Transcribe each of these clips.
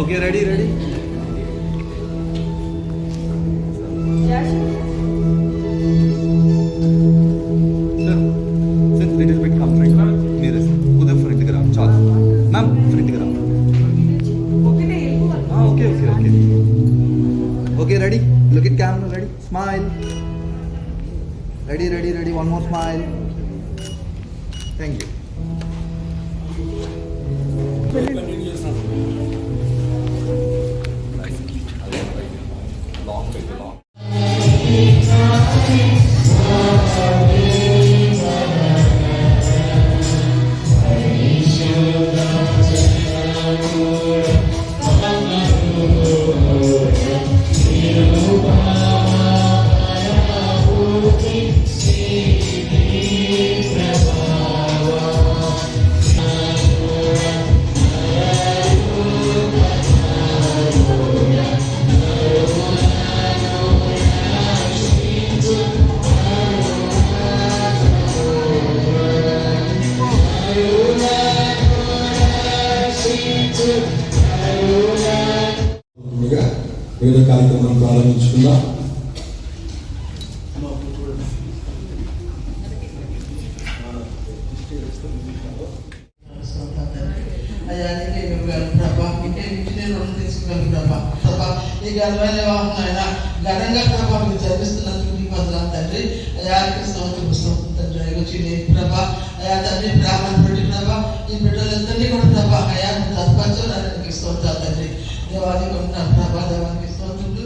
Okay, ready? Sir, little bit come front. Nearest. Udhar front gram. Chal. Ma'am, front gram. Okay. Okay, ready? Look at camera. Ready? Smile. Ready. One more smile. Thank you. వివిధ కార్యక్రమాన్ని ప్రారంభించుకుందాం. ఘనంగా ప్రభా మీరు జరిపిస్తున్నందుకు మీకు వందనాలు తండ్రి. అయానికి స్తోత్రం తండ్రి. వచ్చి ప్రభా అయా తండ్రి ప్రార్థన పెట్టి ప్రభా ఈ బిడ్డలందరినీ కూడా ప్రభా అయా తత్పరచడానికి స్తోత్రాలు తండ్రి. దేవానికి ఉంటున్నాను ప్రభా, దేవానికి స్తోత్రులు.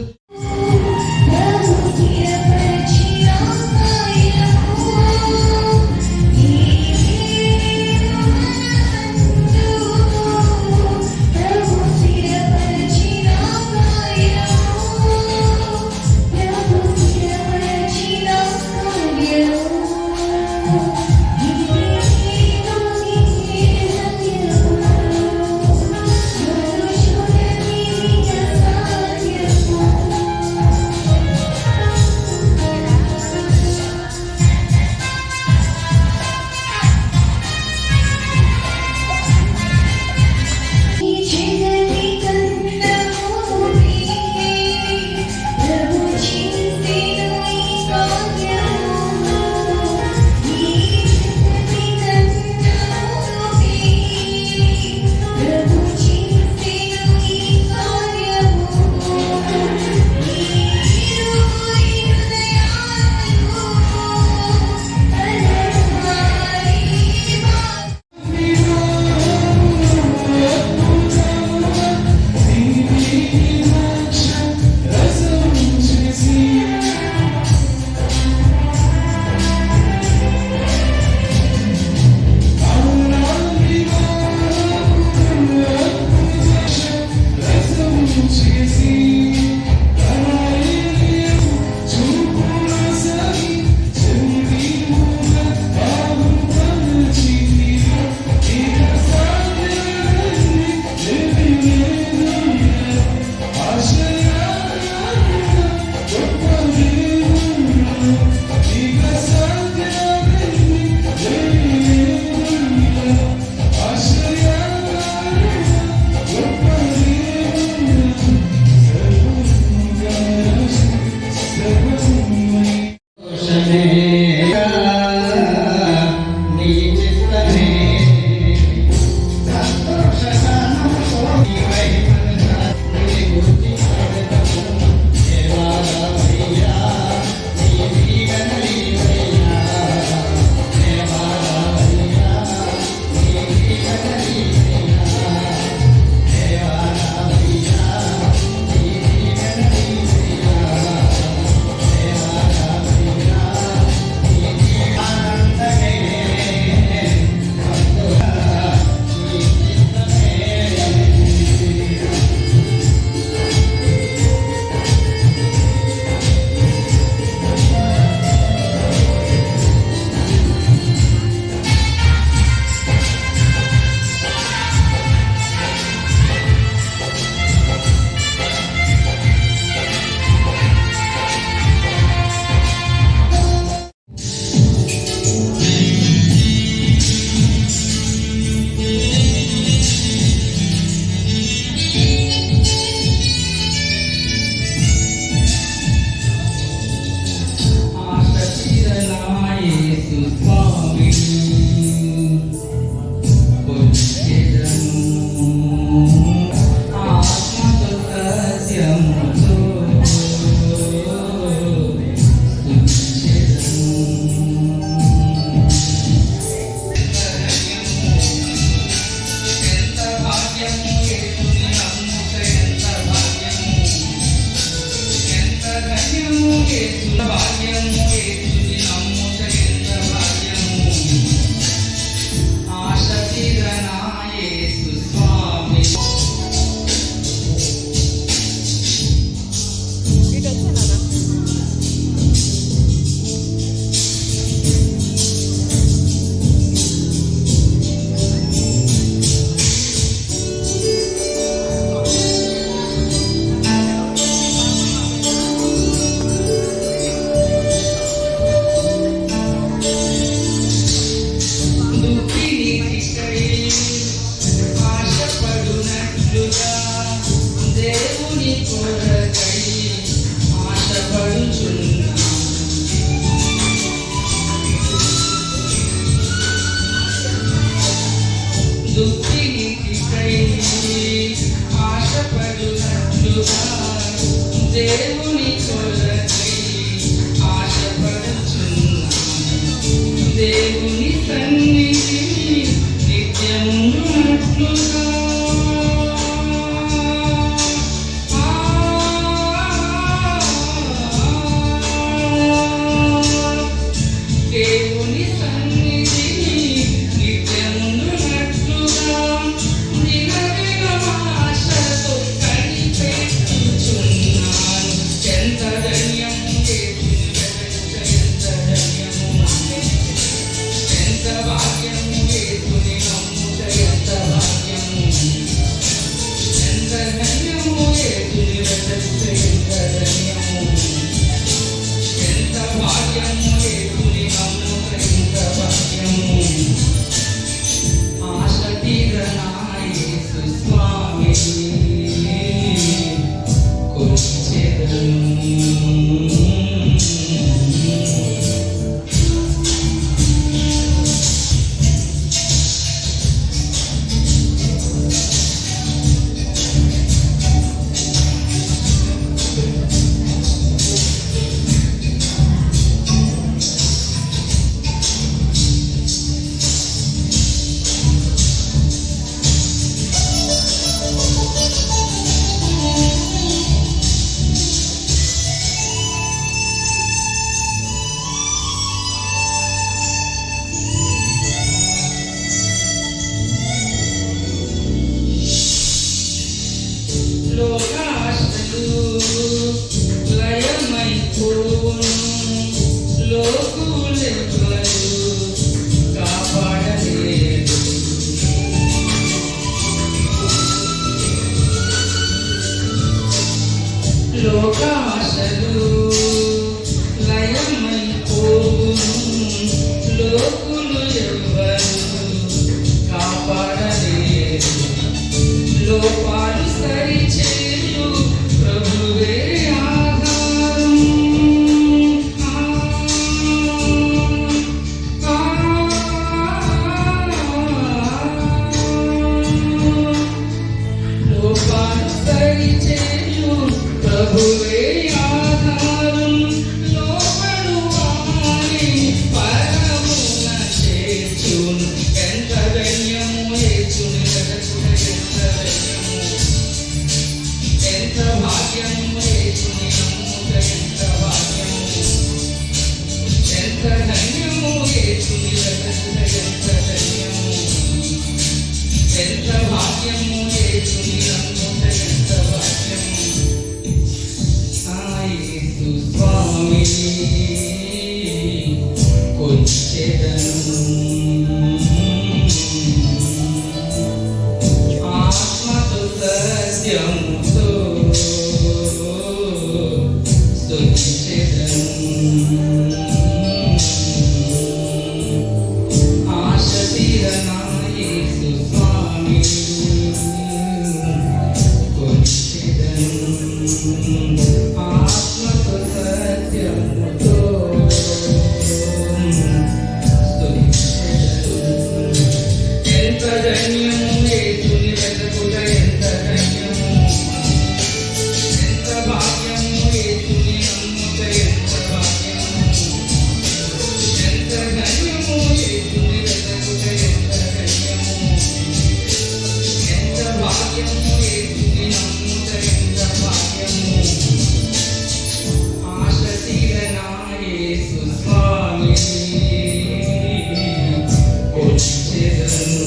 దేవుని కొరకై ఆశపడుచున్నాను. దేవుని సన్నిధిని నిత్యమున్నట్లుగా దేవుని సన్నిధిని నిత్యమున్నట్లుగా దినదినమాశతో కనిపెట్టుచున్నాను. ఎంత ధన్యము యేసుని వెంట, ఎంత భాగ్యము యేసుని నమ్ముట, ఎంత భాగ్యము, ఎంత ధన్యము యేసుని వెంట, ఎంత ధన్యము, ఎంత భాగ్యము యేసుని నమ్ముట, ఎంత భాగ్యము. ఆశ తీరనా యేసు స్వామిని కొలిచెదను. లోకాశలు లయమైపోవును, లోకులెవ్వరు కాపాడలేరు. లోకాశలు లయమైపోవును, లోకులు ఎవ్వరు కాపాడలేరు. లోపాలు సరిచేయు ప్రభువే ఆధారం. లోపాలు సరిచేయు ప్రభువే ఆధారం. లోపడు వారి పరమున చేర్చును. ఎంత ధన్యము యేసుని వెదకుట, ఎంత ధన్యము, ఎంత భాగ్యము యేసుని నమ్ముట, ఎంత భాగ్యము, ఎంత ధన్యము యేసుని వెదకుట, ఎంత ధన్యము, ఎంత భాగ్యము యేసుని నమ్ముట, ఎంత భాగ్యము. ఆ యేసు స్వామిని కొలిచెదను. ఆత్మతో సత్యముతో స్తుతించెదను. ఆశ తీరనా యేసు స్వామిని కొలిచెదను. ఆత్మతో సత్యముతో స్తుతించెదను. ఎంత ధన్యము యేసుని వెదకుట, ఎంత ధన్యము, ఎంత భాగ్యము యేసుని నమ్ముట, ఎంత భాగ్యము, ఎంత ధన్యము యేసుని వెదకుట, ఎంత ధన్యము, ఎంత భాగ్యము యేసుని నమ్ముట, ఎంత భాగ్యము. ఆశ తీరనా యేసు స్వామిని కొలిచెదను.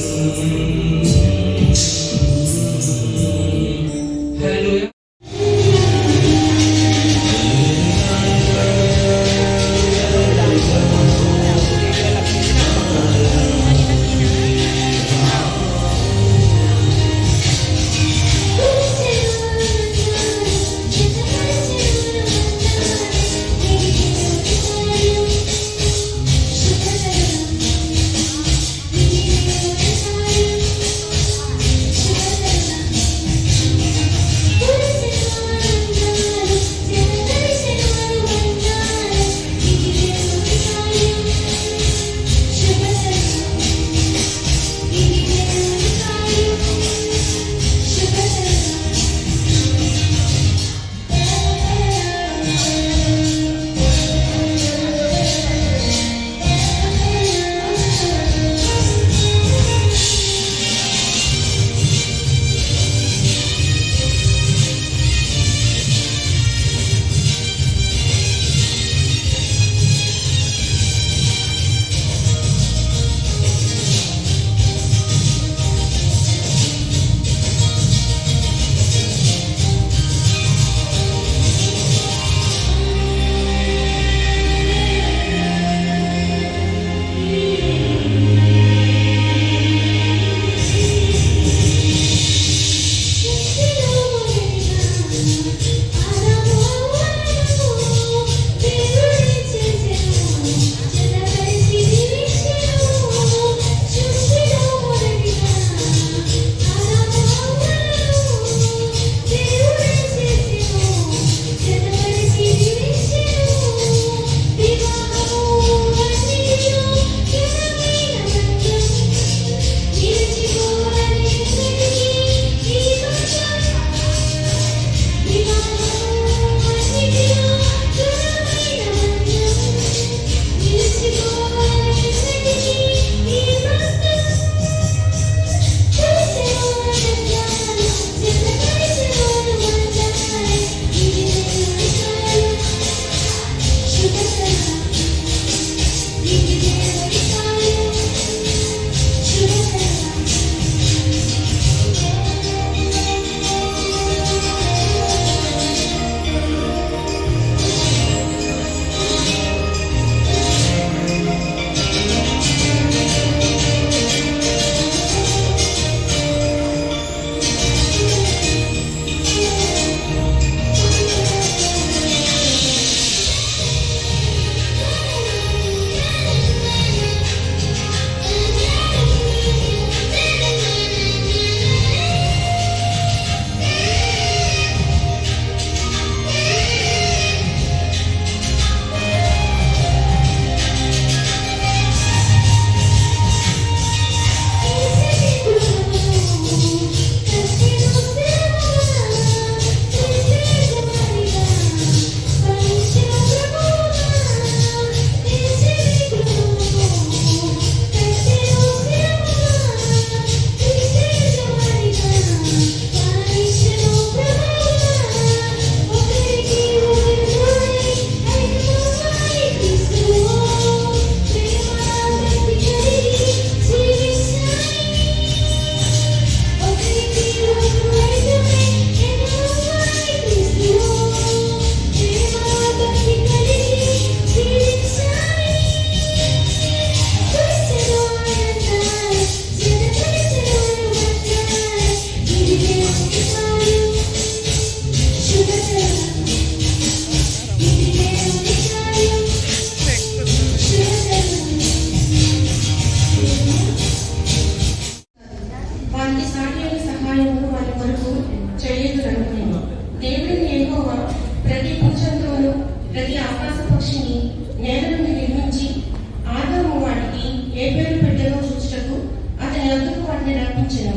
వారిని రప్పించెను.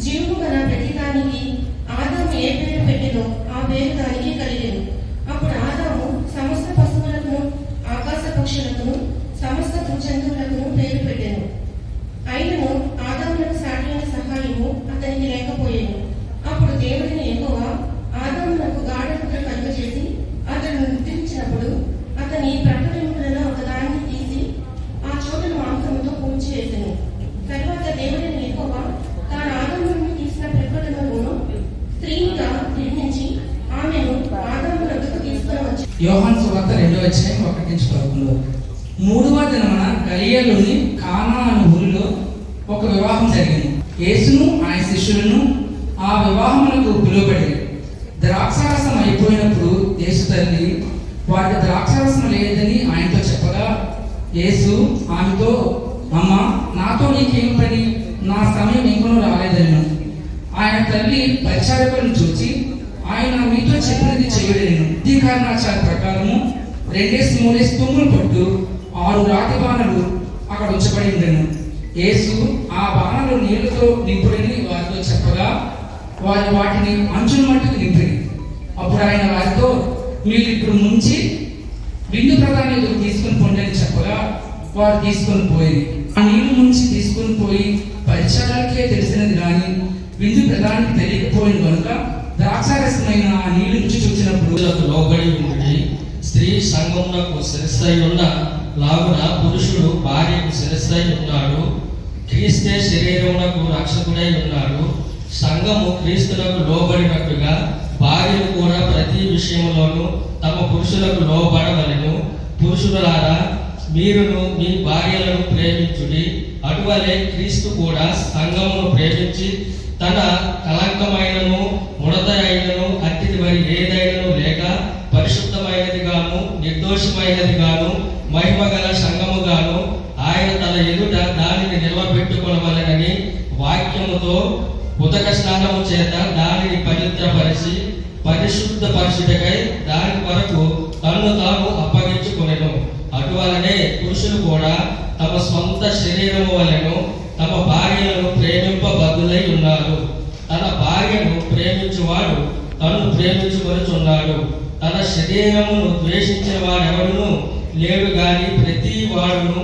జీవము గల ప్రతిదానికి ఆదాము ఏ పేరు పెట్టెనో ఆ పేరు దానికి కలిగెను. అప్పుడు ఆదాము సమస్త పశువులకును ఆకాశ పక్షులకును సమస్త భూజంతువులకును పేరు పెట్టెను. అయినను ఆదాములకు సాటిన సహాయము అతనికి లేకపోయెను. అప్పుడు దేవుడిని యెహోవా ఆదామునకు గాఢ నిద్ర కలుగజేసి అతను నిద్రించినప్పుడు అతని ప్రకటనలలో ఒకదాన్ని తీసి ఆ చోటును మాంసముతో పూడ్చివేసెను. తరువాత దేవుడిని యెహోవా తాను ఆదాము నుండి తీసిన ప్రకటనలను స్త్రీగా నిర్మించి ఆమెను ఆదాము వద్దకు తీసుకొని వచ్చి యోహాను సువార్త 2:1-11 మూడవ దినమున గలిలయలోని కానా అను ఊరిలో ఒక వివాహం జరిగింది. యేసును ఆయన శిష్యులను ఆ వివాహములకు పిలువబడి ద్రాక్షారసం అయిపోయినప్పుడు యేసు తల్లి వారికి ద్రాక్షారసం లేదని ఆయనతో చెప్పగా యేసు ఆమెతో, అమ్మ, నాతో నీకేం పని, నా సమయం ఇంకనూ రాలేదను. ఆయన తల్లి పరిచారకులను చూచి, ఆయన మీతో చెప్పినది చేయడేను. ఈ కారణాచార ప్రకారము 2-3 తుమ్ములు పట్టు 6 రాతి బాణలు అక్కడ ఉంచబడి ఉండెను. యేసు ఆ బాణలు నీళ్లతో నింపుడని వారితో చెప్పగా వారు వాటిని అంచుల మట్టుకు నింపిరి. అప్పుడు ఆయన వారితో, మీరు ఇప్పుడు ముంచి విందు ప్రధాని తీసుకుని పోండి అని చెప్పగా వారు తీసుకొని పోయి ఆ నీళ్లు ముంచి తీసుకొని పోయి పరిచారాలకే తెలిసినది కానీ విందు ప్రధానికి తెలియకపోయిన కనుక ద్రాక్షారసమైన ఆ నీళ్లు రుచి చూసినప్పుడు లోబడి ఉండి స్త్రీ సంఘమునకు శిరస్సై ఉన్న లాగున పురుషుడు భార్యకు శిరస్సై ఉన్నాడు. క్రీస్తే శరీరమునకు రక్షకుడై ఉన్నాడు. సంఘము క్రీస్తులకు లోబడినట్టుగా భార్యలు కూడా ప్రతి విషయంలోనూ తమ పురుషులకు లోబడవలెను. పురుషులారా, మీరును మీ భార్యలను ప్రేమించుడి. అటువలే క్రీస్తు కూడా సంఘమును ప్రేమించి తన కలంకమైనను ముడత అయినను అట్టిది మరి ఏదైనను లేక పరిశుద్ధమైనది గాను నిర్దోషమైనది గాను మహిమగల సంఘముగాను ఆయన తన ఎదుట దానిని నిలవబెట్టుకొనవలెనని వాక్యముతో ఉదక స్నానము చేత దానిని పవిత్రపరిచి పరిశుద్ధపరచుటకై దాని కొరకు తన్ను తాను అప్పగించుకొనెను. అటువలనే పురుషులు కూడా తమ స్వంత శరీరము వలెను తమ భార్యలను ప్రేమింపబద్ధులై ఉన్నారు. తన భార్యను ప్రేమించువాడు తను ప్రేమించుకొనుచున్నాడు. తన శరీరమును ద్వేషించిన వాడెవడును లేడు గాని ప్రతి వాడును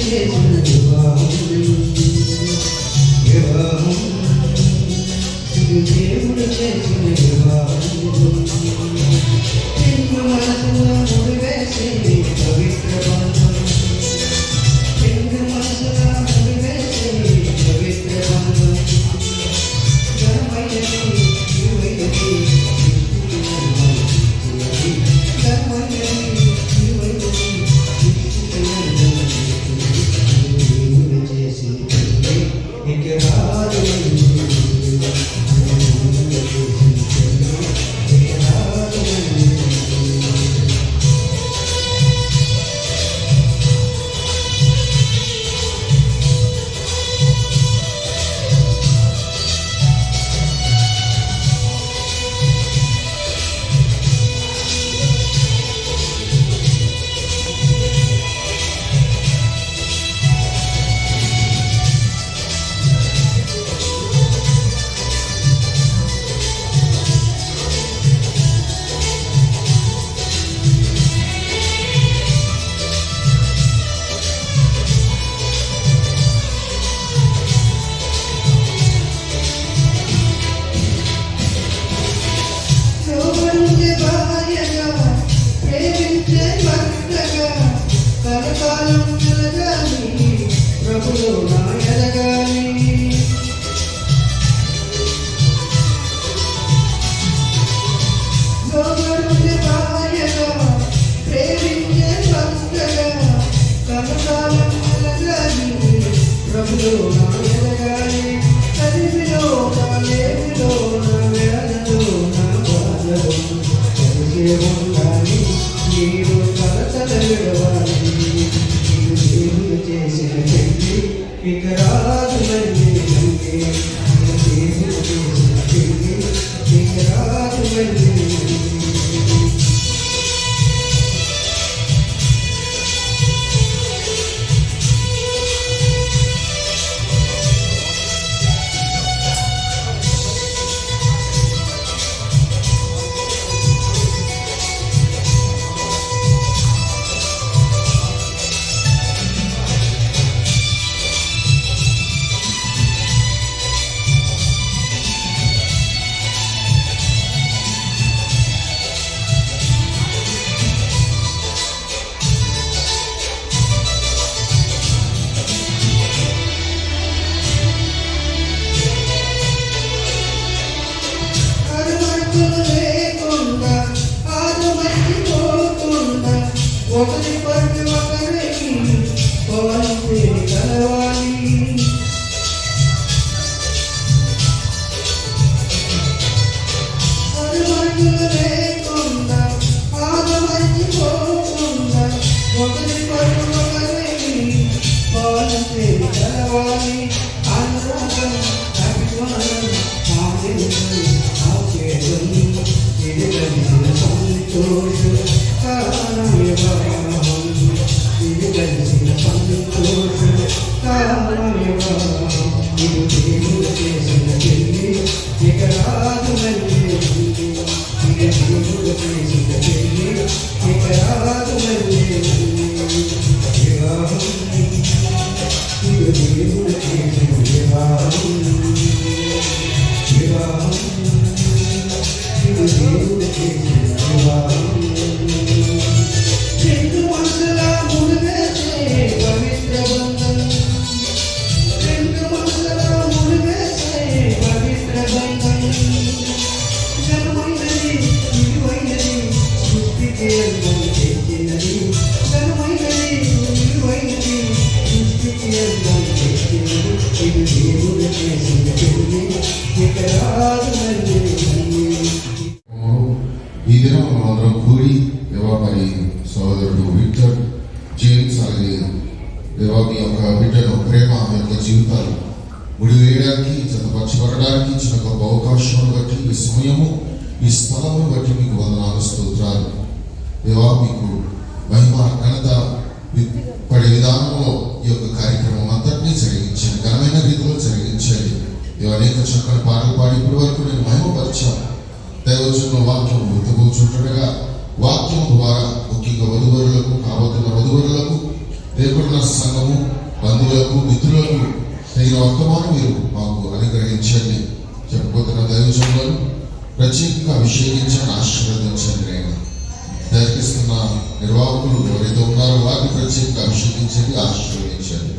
చేసిన వివాహం వివాహం ఇది దేవుడు చేసిన వివాహం నిన్ను మనసులో ముడివేసి పవిత్ర బంధం నిన్ను మనసులో ముడివేసి పవిత్ర బంధం ఘనమైనది విలువైనది ఘనమైనది విలువైనది దేవుడు చేసిన ఇక రాదు శోభనుంచే భార్యగా ప్రేమించే భర్తగా కలకాలం నిలగాలి ప్రభులో నా ఎదగాలి శోభనుంచే భార్యగా ప్రేమించే భర్తగా కలకాలం నిలగాలి ప్రభులో నా ఎదగాలి కదిమిలో కాలేమిలో నా వేదలో నా బాధలో కలిసే ఉండాలి నీరు కలతల విడవాలి నీవు దేవుడు చేసిన పెళ్లి ఇక రాదు మళ్ళీ మళ్ళీ దేవుడు చేసిన పెళ్లి ఇక రాదు మళ్ళీ అరుమరుపులు లేకుండా ఆదమర్చిపోకుండా ఒకరి పట్టు ఒకరికి పోలితే కలవాలి అరుమరుపులు లేకుండా ఆదమర్చిపోకుండా ఒకరి పట్టు ఒకరికి పోలితే కలవాలి అనురాగం అభిమానం ఆనందం ఆప్యాయం ఇది కలిసిన సంతోషం కారణం వివాహం ఇది కలిసిన సంతోషం కారణం వివాహం ఇది దేవుడు చేసిన పెళ్లి ఇక రాదు మళ్ళీ ఇక దేవుడు చేసిన పెళ్లి ఇక రాదు మళ్ళీ వివాహం ఇది దేవుడు చేసిన వివాహం వివాహం ఇది దేవుడు చేసిన వివాహం రెండు మనసులా ముడివేసే పవిత్ర బంధం రెండు మనసులా ముడివేసే పవిత్ర బంధం ఘనమైనది విలువైనది సృష్టికి అందం తెచ్చినది ఘనమైనది విలువైనది సృష్టికి అందం తెచ్చినది ఇది దేవుడు చేసిన పెళ్లి ఇక రాదు మళ్ళీ ఈ దినం మనందరం కూడి దేవాపరి సోదరుడు విక్టర్ జేమ్స్ అలాగే దేవాపి యొక్క బిడ్డను ప్రేమ యొక్క జీవితాలు ముడివేయడానికి జతపరచబడడానికి ఇచ్చిన గొప్ప అవకాశం బట్టి ఈ సమయము ఈ స్థలమును బట్టి మీకు వందనాలు స్తోత్రాలు దేవా మీకు మహిమ ఘనత పడే విధానంలో ఈ యొక్క కార్యక్రమం అంతటినీ జరిగించండి ఘనమైన రీతిలో జరిగించండి అనేక చక్కని పాటలు పాడి ఇప్పటి వరకు నేను మహిమపరిచాను దైవజనుల వాక్యం కూర్చుంటుండగా వాక్యం ద్వారా ముఖ్యంగా వధువరులకు కాబోతున్న వధువరులకు లేకున్న సంఘము, బంధువులకు, మిత్రులకు తగిన వర్తమానం మీరు మాకు అనుగ్రహించండి. చెప్పబోతున్న దైవజనులను ప్రత్యేకంగా అభిషేకించండి, ఆశీర్వదించండి. నేను దర్శిస్తున్న నిర్వాహకులు ఎవరైతే ఉన్నారో వారిని ప్రత్యేకంగా అభిషేకించండి, ఆశీర్వదించండి.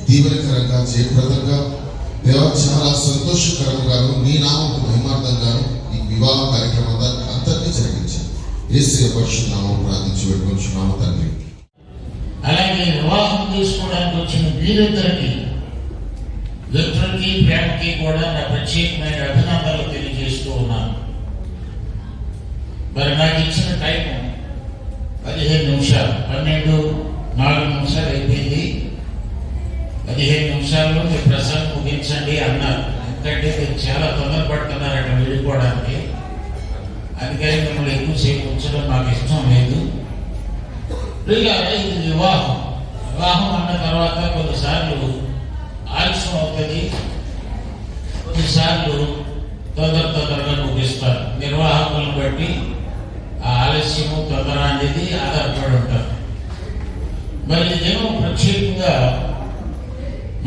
దీవెనకరంగా, జయప్రదంగా, దేవ చాలా సంతోషకరంగాను మీ నామకు మహిమార్థంగాను ఈ వివాహ కార్యక్రమం అంతటినీ జరిగించండి. యేసు పరిశుద్ధ నామం ప్రార్థించి పెట్టుకుంటున్నాము తండ్రి. అలాగే వివాహం చేసుకోవడానికి వచ్చిన వీరిద్దరికి, వ్యక్తులకి, ప్రేమకి కూడా నా ప్రత్యేకమైన అభినందనలు తెలియజేస్తూ ఉన్నాను. మరి నాకు ఇచ్చిన టైం 15 నిమిషాలు, 12:04 అయిపోయింది. 15 నిమిషాల్లో మీరు ప్రసంగం ముగించండి అన్నారు. ఎందుకంటే మీరు చాలా తొందరపడుతున్నారు అక్కడ వెళ్ళిపోవడానికి. అందుకని మిమ్మల్ని ఎక్కువసేపు ఉంచడం నాకు ఇష్టం లేదు. ఇది వివాహం. వివాహం అన్న తర్వాత కొన్నిసార్లు ఆలస్యం అవుతుంది, కొన్నిసార్లు తొందరగా ముగిస్తారు. నిర్వాహకులను బట్టి ఆ ఆలస్యము, తొందర అనేది ఆధారపడి ఉంటారు. మరి నేను ప్రత్యేకంగా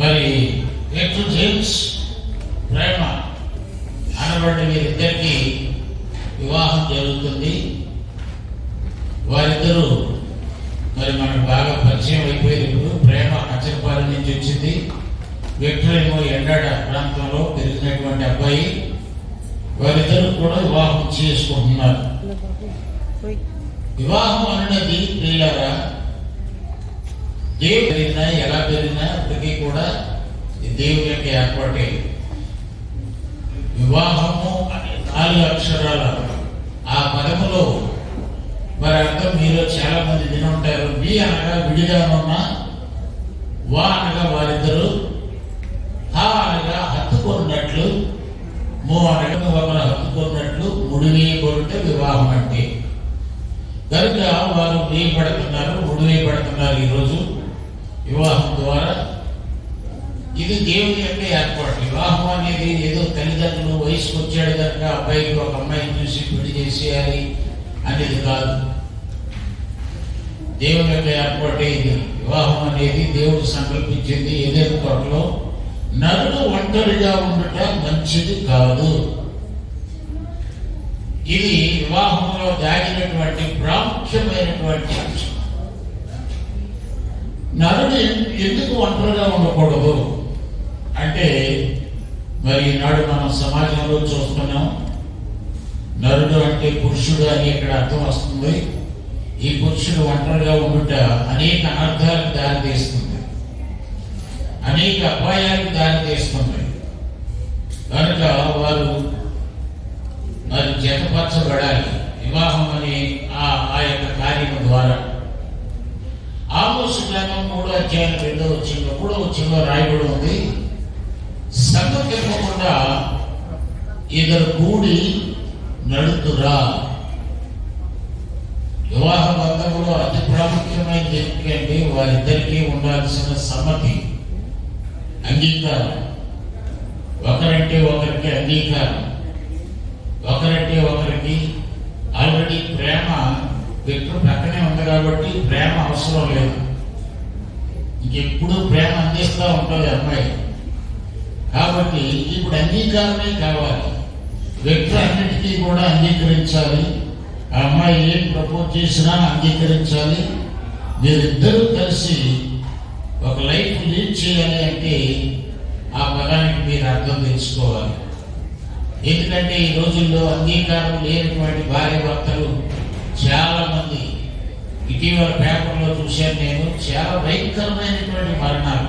మరి ఎట్లు జేమ్స్, ప్రేమ అనబడిన వీరిద్దరికి వివాహం జరుగుతుంది. వారిద్దరూ మరి మనకు బాగా పరిచయం అయిపోయింది. ఇప్పుడు ప్రేమ అచ్చరపాలెం నుంచి వచ్చింది, విక్టర్ ఏమో ఎండాడ ప్రాంతంలో పెరిగినటువంటి అబ్బాయి. వారిద్దరూ కూడా వివాహం చేసుకుంటున్నారు. వివాహం అనేది ప్రియులారా, దేవుడు పెరిగినా ఎలా పెరిగినా ఇప్పటికీ కూడా దేవుని యొక్క ఏర్పాటే. వివాహము అనే 4 అక్షరాల ఆ పదములో మరి అర్థం మీలో చాలా మంది విని ఉంటారు. వి అనగా విడిగా ఉన్న, వా అనగా వారిద్దరు, హా అనగా హత్తుకున్నట్లు, మో అనగా ఒకరు హత్తుకున్నట్లు, ముడివేయబడితే వివాహం అంటే. కనుక వారు వేయబడుతున్నారు, ముడివేయబడుతున్నారు ఈరోజు వివాహం ద్వారా. ఇది దేవుని యొక్క ఏర్పాటు. వివాహం అనేది ఏదో తల్లిదండ్రులు వయసుకు వచ్చాడు కనుక అబ్బాయికి ఒక అమ్మాయిని చూసి పెళ్లి చేసేయాలి అనేది కాదు. దేవుని యొక్క ఏర్పాటే ఇది. వివాహం అనేది దేవుడు సంకల్పించింది. ఏదైనా తోటలో నరుడు ఒంటరిగా ఉండటం మంచిది కాదు. ఇది వివాహంలో దాగినటువంటి ప్రాముఖ్యమైనటువంటి అంశం. నరుడు ఎందుకు ఒంటరిగా ఉండకూడదు అంటే, మరి ఈనాడు మనం సమాజంలో చూస్తున్నాం. నరుడు అంటే పురుషుడు అని ఇక్కడ అర్థం వస్తుంది. ఈ పురుషుడు ఒంటరిగా ఉండుట అనేక అనర్థాలకు దారితీస్తుంది, అనేక అపాయాలకు దారితీస్తుంది. కనుక వారు మరి జతపరచబడాలి వివాహం అనే ఆ యొక్క కార్యము ద్వారా. ఆమోసు గ్రంథం 3:2 రాయబడి ఉంది, సంగం తిప్పకుండా ఇద్దరు కూడి నడుతురా. వివాహ బంధంలో అతి ప్రాముఖ్యమైనది ఏంటంటే వారిద్దరికీ ఉండాల్సిన సమ్మతి, అంగీకారం. ఒకరంటే ఒకరికి అంగీకారం, ఒకరంటే ఒకరికి ఆల్రెడీ ప్రేమ వ్యక్తులు పక్కనే ఉంది కాబట్టి ప్రేమ అవసరం లేదు. ఇంకెప్పుడు ప్రేమ అందిస్తూ ఉంటుంది అమ్మాయి. కాబట్టి ఇప్పుడు అంగీకారమే కావాలి. వ్యక్తులు అన్నిటికీ కూడా అంగీకరించాలి. ఆ అమ్మాయి ఏం ప్రపోజ్ చేసినా అంగీకరించాలి. మీరిద్దరూ కలిసి ఒక లైఫ్ లీడ్ చేయాలి అంటే ఆ పదానికి మీరు అర్థం తెలుసుకోవాలి. ఎందుకంటే ఈ రోజుల్లో అంగీకారం లేనటువంటి భార్య భర్తలు చాలా మంది. ఇటీవల పేపర్లో చూశాను నేను, చాలా భయంకరమైనటువంటి మరణాలు.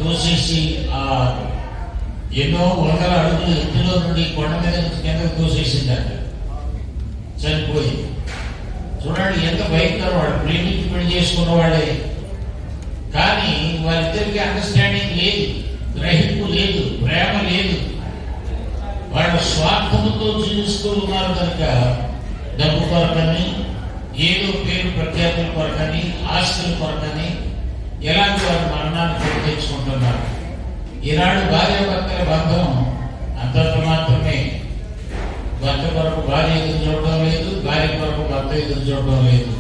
తోసేసి ఆ ఎన్నో 100 అడుగులు ఎత్తులో నుండి కొండ మీద నుంచి కిందకు తోసేసిందట, చనిపోయి. చూడండి ఎంత భయంకరం. వాడు ప్రేమించి పెళ్లి చేసుకున్నవాడే, కానీ వారిద్దరికి అండర్స్టాండింగ్ లేదు, గ్రహింపు లేదు, ప్రేమ లేదు. వాళ్ళు స్వార్థముతో జీవిస్తూ ఉన్నారు కనుక డబ్బు కొరకని, ఏదో పేరు ప్రఖ్యాతుల కొరకని, ఆస్తుల కొరకని ఎలాంటి వారి మరణాన్ని కొని తెచ్చుకుంటున్నారు. ఈనాడు భార్యాభర్తల బంధం అంతంత మాత్రమే. భర్త కొరకు భార్య ఎదురు చూడటం లేదు, భార్య కొరకు భర్త ఎదురు చూడటం లేదు.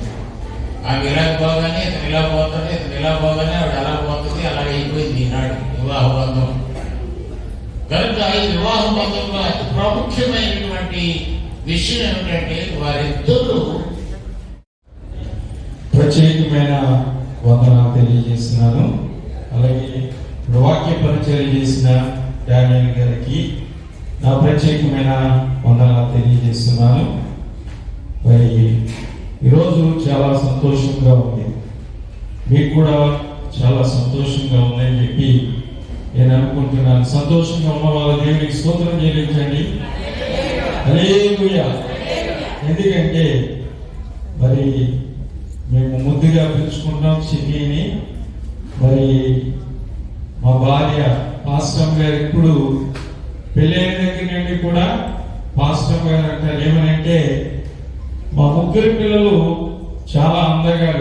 ఆమె ఇలా పోగానే ఇతను ఇలా పోతుంది, ఇతను ఇలా పోగానే ఆవిడ అలా పోతుంది. అలాగే అయిపోయింది ఈనాడు వివాహ బంధం. కనుక ఈ వివాహ బంధంలో అతి ప్రాముఖ్యమైనటువంటి విషయం ఏమిటంటే వారిద్దరూ ప్రత్యేకమైన వందనాలు తెలియజేస్తున్నాను. అలాగే వాక్య పరిచయం చేసిన డానియల్ గారికి నా ప్రత్యేకమైన వందనాలు తెలియజేస్తున్నాను. మరి ఈరోజు చాలా సంతోషంగా ఉంది, మీకు కూడా చాలా సంతోషంగా ఉందని చెప్పి నేను అనుకుంటున్నాను. సంతోషంగా ఉన్న వాళ్ళ దేవునికి స్తోత్రం చెల్లించండి. హల్లెలూయా. ఎందుకంటే మరి మేము ముద్దుగా పిలుచుకుంటాం చిన్నీని. మరి మా భార్య పాస్టర్ గారు ఇప్పుడు పెళ్ళైన దగ్గర నుండి కూడా పాస్టర్ గారు అంటారు ఏమనంటే, మా ముగ్గురు పిల్లలు చాలా అందంగా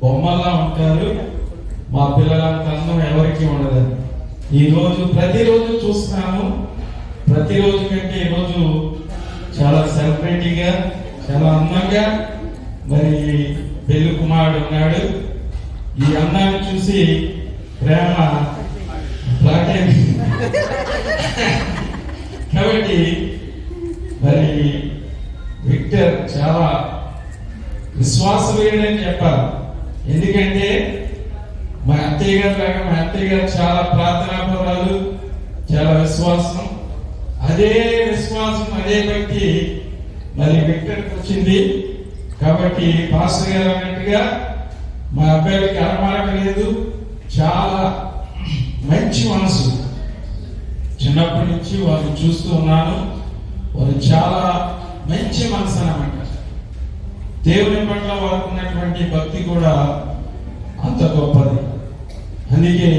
బొమ్మలా ఉంటారు, మా పిల్లలంత అందం ఎవరికి ఉండదు. ఈరోజు ప్రతిరోజు చూస్తున్నాను, ప్రతిరోజు కంటే ఈరోజు చాలా సెలబ్రిటీగా చాలా అందంగా మరి పెళ్లి కుమారుడు ఉన్నాడు. ఈ అందాన్ని చూసి ప్రేమ ఫ్లాట్ అయింది. కాబట్టి మరి విక్టర్ చాలా విశ్వాసమేనని చెప్పాలి. ఎందుకంటే మా అత్తయ్య గారు లాగా మా అత్తయ్య గారు చాలా ప్రార్థనాపరాలు, చాలా విశ్వాసం. అదే విశ్వాసం అదే భక్తి మరి విక్టర్కి వచ్చింది. కాబట్టి పాస్టర్ గారు అన్నట్టుగా మా అబ్బాయికి అరమారక లేదు, చాలా మంచి మనసు. చిన్నప్పటి నుంచి వారిని చూస్తూ ఉన్నాను, వారు చాలా మంచి మనసు అన్నమాట. దేవుని పట్ల వారికి ఉన్నటువంటి భక్తి కూడా అంత గొప్పది. అందుకే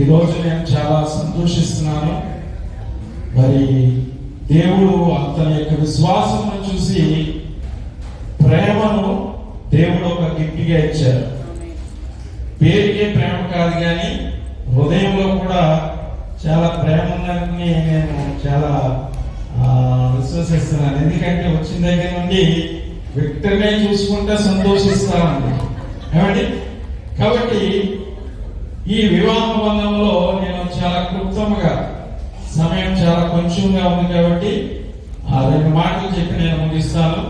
ఈరోజు నేను చాలా సంతోషిస్తున్నాను. మరి దేవుడు అతని యొక్క విశ్వాసమును చూసి ప్రేమను దేవుడు ఒక గిఫ్ట్గా ఇచ్చారు. పేరుకే ప్రేమ కాదు కానీ హృదయంలో కూడా చాలా ప్రేమ ఉందని నేను చాలా విశ్వసిస్తున్నాను. ఎందుకంటే వచ్చిన దగ్గర నుండి విక్టర్నే చూసుకుంటే సంతోషిస్తానండి ఏమండి. కాబట్టి ఈ వివాహ బంధంలో నేను చాలా క్లుప్తంగా, సమయం చాలా కొంచెంగా ఉంది కాబట్టి ఆ 2 మాటలు చెప్పి నేను ముగిస్తాను.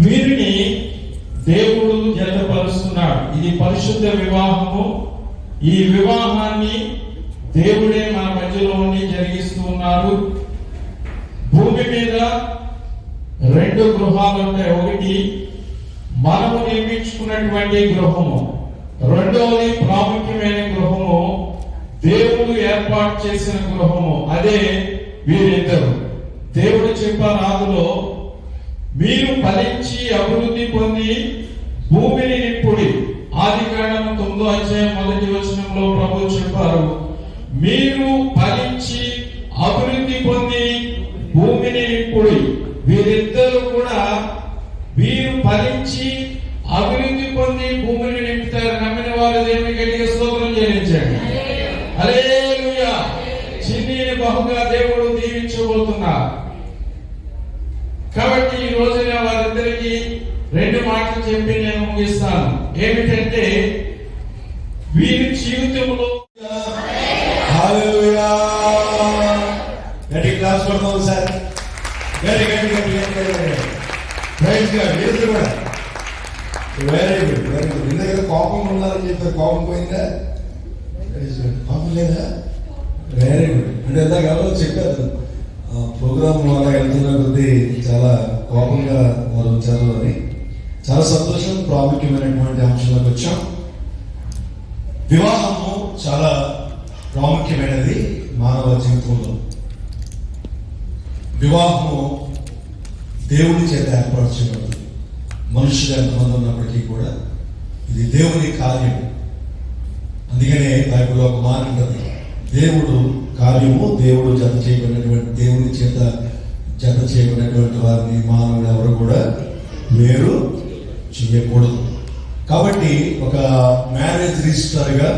వీరిని దేవుడు జతపరుస్తున్నాడు. ఇది పరిశుద్ధ వివాహము. ఈ వివాహాన్ని దేవుడే మన మధ్యలో ఉండి జరిగిస్తూ ఉన్నారు. భూమి మీద 2 గృహాలు ఉంటాయి. ఒకటి మనము నిర్మించుకున్నటువంటి గృహము, రెండవది ప్రాముఖ్యమైన గృహము దేవుడు ఏర్పాటు చేసిన గృహము. అదే వీరిద్దరు. దేవుడు చెప్పారు ఆదిలో, మీరు ఫలించి అభివృద్ధి పొంది భూమిని నింపుడి. ఆదికాండము 9వ అధ్యాయం 1వ వచనంలో ప్రభువు చెప్పారు, మీరు ఫలించి అభివృద్ధి పొంది భూమిని నింపుడి. వీరిద్దరూ కూడా వీరు ఫలించి అభివృద్ధి పొంది భూమిని నింపుతారు. నమ్మిన వారు దేవుని గట్టిగా స్తోత్రం చెల్లించండి. హల్లెలూయా. చిన్నీని బహుగా దేవుడు దీవించబోతున్నారు. కాబట్టి ఈ రోజున వారిద్దరికి 2 మాటలు చెప్పి నేను ముగిస్తాను. ఏమిటంటే వీరి జీవితంలో హల్లెలూయా. గట్టి క్లాస్ కొడతాం సార్. గట్టి గట్టి గట్టి గట్టి ప్రైజ్ గాడ్. వీరు కూడా వెరీ గుడ్, వెరీ గుడ్. ఇంత కదా కోపం ఉండాలని చెప్పారు, కోపం పోయిందా? కోపం లేదా? Very good. అంటే ఇందాక ఎవరో చెప్పారు ప్రోగ్రామ్ అలా వెళ్తున్న కొద్దీ చాలా కోపంగా వారు వచ్చారు అని. చాలా సంతోషం. ప్రాముఖ్యమైనటువంటి అంశంలోకి వచ్చాం. వివాహము చాలా ప్రాముఖ్యమైనది మానవ జీవితంలో. వివాహము దేవుని చేత ఏర్పాటు చేయబడుతుంది. మనుషులు ఎంతమంది ఉన్నప్పటికీ కూడా ఇది దేవుని కార్యం. అందుకనే బైబిల్లో ఒక మాట ఉంటుంది, దేవుడు కార్యము దేవుడు జత చేయబడినటువంటి, దేవుని చేత జత చేయబడినటువంటి వారిని మానవుడు ఎవరు కూడా వేరు చేయకూడదు. కాబట్టి ఒక మ్యారేజ్ రిజిస్టర్గా,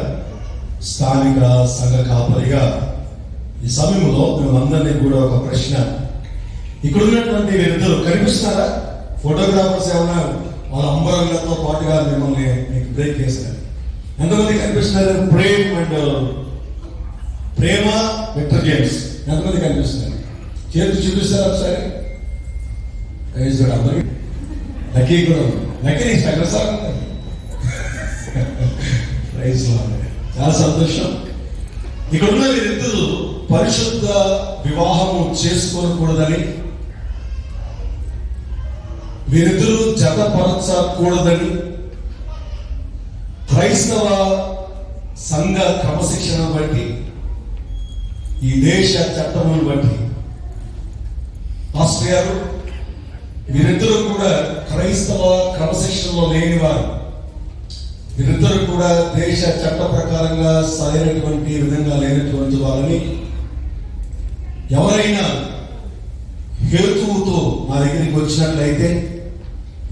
స్థానిక సంఘ కాపరిగా ఈ సమయంలో మేమందరినీ కూడా ఒక ప్రశ్న, ఇక్కడ ఉన్నటువంటి వీరిద్దరు కనిపిస్తారా? ఫోటోగ్రాఫర్స్ ఏమన్నా వాళ్ళ అంబరంగతో పాటుగా మిమ్మల్ని మీకు బ్రేక్ చేశారు. ఎంతమంది కనిపిస్తున్నారు? ప్రేమ విక్టర్ జేమ్స్ ఎంతమంది కనిపిస్తున్నారు? చేతి చూపిస్తారు ఒకసారి. అందరికి లక్కీ కూడా లక్కీ నీకు స్పెషల్ సార్ ప్రైజ్ చాలా సంతోషం. ఇక్కడ ఉన్న వీరిద్దరూ పరిశుద్ధ వివాహము చేసుకోకూడదని, వీరిద్దరూ జతపరచకూడదని క్రైస్తవ సంఘ క్రమశిక్షణ బట్టి, ఈ దేశ చట్టములను బట్టి పాస్టర్ గారు వీరిద్దరూ కూడా క్రైస్తవ క్రమశిక్షణలో లేనివారు. వీరిద్దరూ కూడా దేశ చట్ట ప్రకారంగా సరైనటువంటి విధంగా లేనటువంటి వారిని ఎవరైనా హేతువుతో మా దగ్గరికి వచ్చినట్లయితే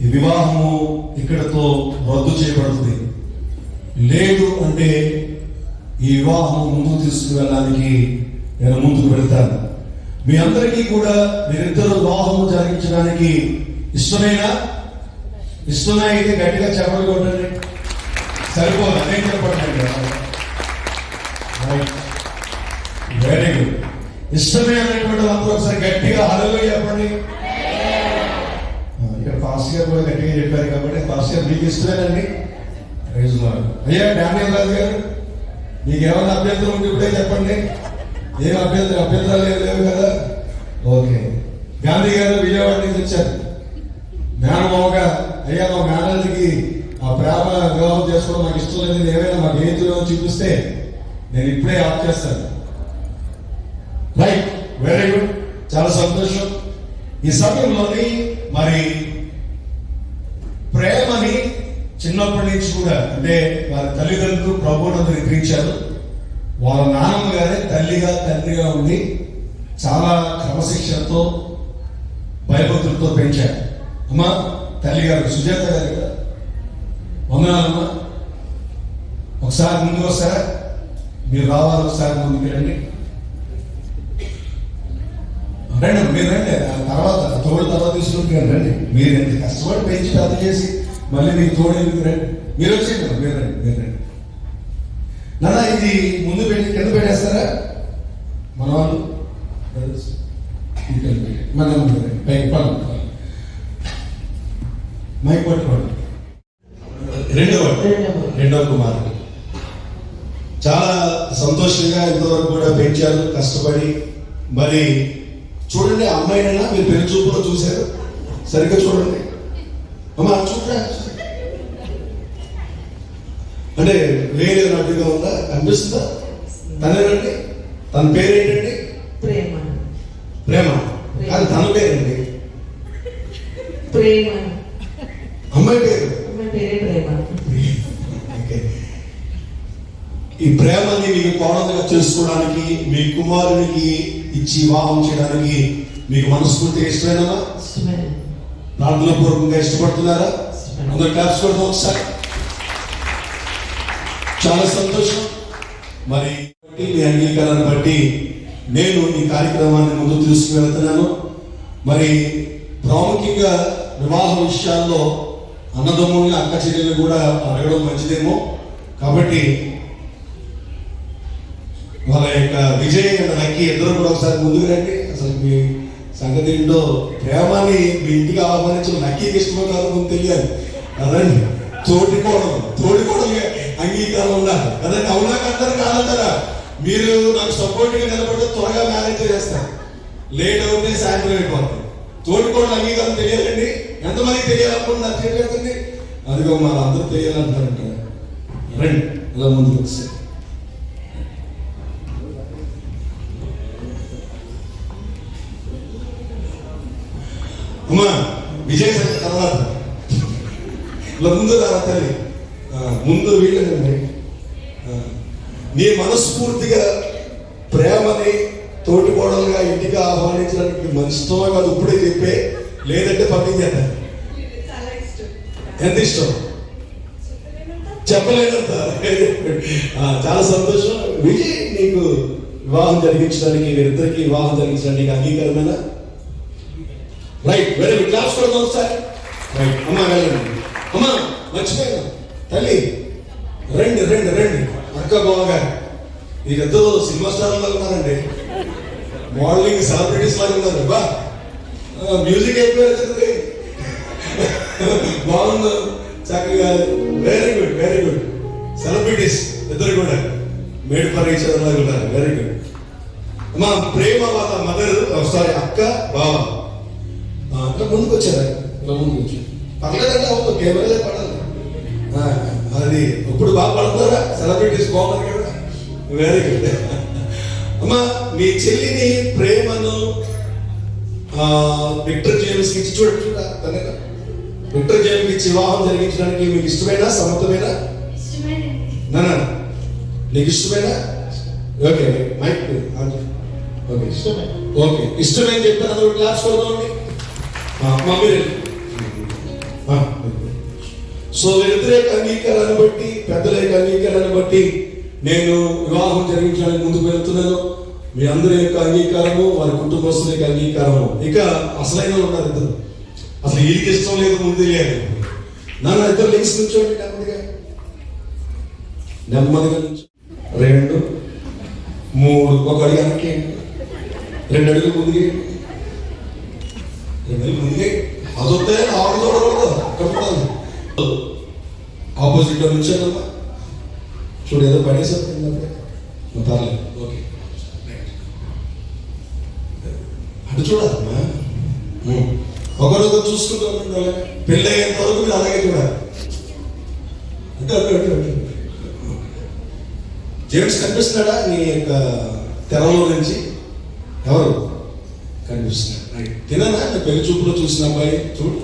ఈ వివాహము ఇక్కడతో రద్దు చేయబడుతుంది. లేదు అంటే ఈ వివాహం ముందుకు తీసుకువెళ్ళడానికి నేను ముందుకు వెళ్తాను. మీ అందరికీ కూడా మీరిద్దరు వివాహం జరిగించడానికి ఇష్టమేనా? ఇష్టమే అయితే గట్టిగా చెప్పలు కొట్టండి. సరిపోదు, అదే చెప్పండి. Very good. ఇష్టమే అనేటువంటి అందరూ ఒకసారి గట్టిగా హల్లెలూయా చెప్పండి. ఇక్కడ పాస్టర్ గారు కూడా గట్టిగా చెప్పారు కాబట్టి పాస్టర్ గారు మీకు ఇష్టమేనండి. అయ్యా డానియల్ రాజు గారు, మీకు ఏమైనా అభ్యంతరం ఉంటే ఇప్పుడే చెప్పండి. ఏం అభ్యంతరాలు లేవు కదా? ఓకే. గాంధీ గారు విజయవాడ నుంచి వచ్చారు. మేనమామగా అయ్యా మా మేనల్కి ఆ ప్రేమ వివాహం చేసుకోవడం నాకు ఇష్టం లేదు, ఏమైనా మాకు ఏం చూపిస్తే నేను ఇప్పుడే ఆఫ్ చేస్తాను. రైట్, వెరీ గుడ్, చాలా సంతోషం. ఈ సమయంలోని మరి ప్రేమని చిన్నప్పటి నుంచి కూడా అంటే వారి తల్లిదండ్రులు ప్రభువునందు నిద్రించారు. వాళ్ళ నాన్నమ్మ గారే తల్లిగా తండ్రిగా ఉండి చాలా క్రమశిక్షణతో భయభక్తులతో పెంచారు. అమ్మా తల్లి గారు సుజాత గారు కదా, వందనాలమ్మా. ఒకసారి ముందుకు వస్తారా? మీరు రావాలి, ఒకసారి ముందుకు రండి. రండి, మీరు రండి. తర్వాత తర్వాత తీసుకుంటే రండి. మీరు ఎంత కష్టపడి పెంచి పెద్ద చేసి మళ్ళీ మీకు తోడేందుకు రండి. మీరు వచ్చేయండి, మీరు రండి. నాన్న ఇది ముందు పెట్టి కింద పెట్టేస్తారా? మన వాళ్ళు మన మైక్ పట్టుకోండి. రెండవ కుమారుడు చాలా సంతోషంగా ఇంతవరకు కూడా పెంచారు కష్టపడి. మరి చూడండి, అమ్మాయినైనా మీరు పెళ్లి చూపులో చూశారు. సరిగ్గా చూడండి అమ్మా, చూడరా అంటే వేరే నటుగా ఉందా? కనిపిస్తుందా? తనేనండి. తన పేరేంటండి? ప్రేమ. అది తన పేరండి. ప్రేమ. అమ్మాయి పేరు? పేరే ప్రేమ. ఈ ప్రేమని మీకు కోడలుగా చేసుకోవడానికి, మీ కుమారునికి ఇచ్చి వివాహం చేయడానికి మీకు మనస్ఫూర్తిగా ఇష్టమేనా? ప్రార్థన పూర్వకంగా ఇష్టపడుతున్నారా? అందరూ క్లాప్స్ కొడతాం ఒకసారి. చాలా సంతోషం. మరి మీ అంగీకారాన్ని బట్టి నేను ఈ కార్యక్రమాన్ని ముందు తీసుకువెళ్తున్నాను. మరి ప్రాముఖ్యంగా వివాహ విషయాల్లో అన్నదమ్ముల్ని అక్క చెల్లెలు కూడా అడగడం మంచిదేమో. కాబట్టి వాళ్ళ యొక్క విజయ్ అండ్ లక్కీ ఇద్దరు కూడా ఒకసారి ముందుకు రండి. అసలు మీ సంగతి ఏంటో, ప్రేమని మీ ఇంటికి ఆహ్వానించిన లక్కీకి ఇష్టపడాలని ముందు తెలియాలి కదండి. తోడికోవడం అంగీకారం ఉండాలి కదండి. అవునా కంటారు కాదంటారా? మీరు నాకు సపోర్ట్గా నిలబడితే త్వరగా మేనేజ్ చేస్తారు, లేట్ అవుతే సాయంత్రం అయిపోతుంది. తోడికోవడం అంగీకారం తెలియాలండి. ఎంతమందికి తెలియాలనుకుంటున్నారు? తెలియదండి. అదిగో మన అందరూ తెలియాలంటారంట. రండి ఇలా ముందుకు వస్తాయి. అమ్మా విజయ్ తర్వాత ఇలా ముందు రా తల్లి, ముందు వీళ్ళండి. నీ మనస్ఫూర్తిగా ప్రేమని తోటికోడలుగా ఇంటికి ఆహ్వానించడానికి మనసుతో కాదు, ఇప్పుడే చెప్పే, లేదంటే పంపించేట. ఎంత ఇష్టం చెప్పలేదంట. చాలా సంతోషం. విజయ్ నీకు వివాహం జరిగించడానికి, వీరిద్దరికి వివాహం జరిగించడానికి అంగీకారమేనా? Right, very good. క్లాస్ కూడా ఒకసారి. రైట్ అమ్మా వెళ్ళండి. మర్చిపోయాను తల్లి, రండి రండి రండి. అక్క బావగారు మీరిద్దరు సినిమా స్టార్ లాగా ఉన్నారండి, మోడలింగ్ సెలబ్రిటీస్ లాగా ఉన్నారు. బా మ్యూజిక్ అయిపోయింది, బాగుంది చక్కగా. Very good very good. Celebrities ఇద్దరు కూడా మేడ్ ఫర్ ఈచ్ అదర్ లాగా ఉన్నారు. Very good. మా ప్రేమ వాళ్ళ మదర్, సారీ అక్క బావ ఇంకా ముందుకు వచ్చారా? ఇలా ముందుకు వచ్చారు. పర్లేదంటే అవును, కెమెరాలే పడాలి. అది ఇప్పుడు బాగా పడుతున్నారా? సెలబ్రిటీస్ బాగున్నారు కదా. Very good. అమ్మా మీ చెల్లిని ప్రేమను విక్టర్ జేమ్స్ ఇచ్చి చూడ తనేనా? విక్టర్ జేమ్స్ ఇచ్చి వివాహం జరిగించడానికి మీకు ఇష్టమేనా? సమ్మతమేనా? నానా నీకు ఇష్టమేనా? ఓకే మైక్ ఓకే ఇష్టమే. ఓకే ఇష్టమని చెప్పాను. అందరూ క్లాస్ కొడదామండి. సో వ్యతిరేక అంగీకారాన్ని బట్టి, పెద్దల యొక్క అంగీకారాన్ని బట్టి నేను వివాహం జరిగించడానికి ముందుకు వెళ్తున్నాను. మీ అందరి యొక్క అంగీకారము, వారి కుటుంబస్తుల యొక్క అంగీకారము. ఇక అసలైన ఉన్నారు ఇద్దరు. అసలు వీరికి ఇష్టం లేదు, ముందు లేదు. నాన్న ఇద్దరు లింక్స్ నుంచోండి నెమ్మదిగా నెమ్మదిగా నుంచి. 2 3 ఒక అడుగు వెనక్కి, 2 అడుగులు ముందుకి, 2 అడుగులు ముందుకి. అదొస్తే ఆవిడ చూడకూడదు. ఆపోజిట్ లో నుంచానమ్మా. చూడు ఏదో పడేసారు పర్లేదు. ఓకే అటు చూడాలమ్మా. ఒకరొకరు చూసుకుంటూ ఉండాలి. పెళ్ళి అయ్యేంత వరకు మీరు అలాగే చూడాలి. అంటే అటు జేమ్స్ కనిపిస్తున్నాడా నీ యొక్క తెరలో నుంచి? ఎవరు కనిపిస్తున్నాడు? తిననా? పెళ్లి చూపులో చూసిన అబ్బాయి చూడు,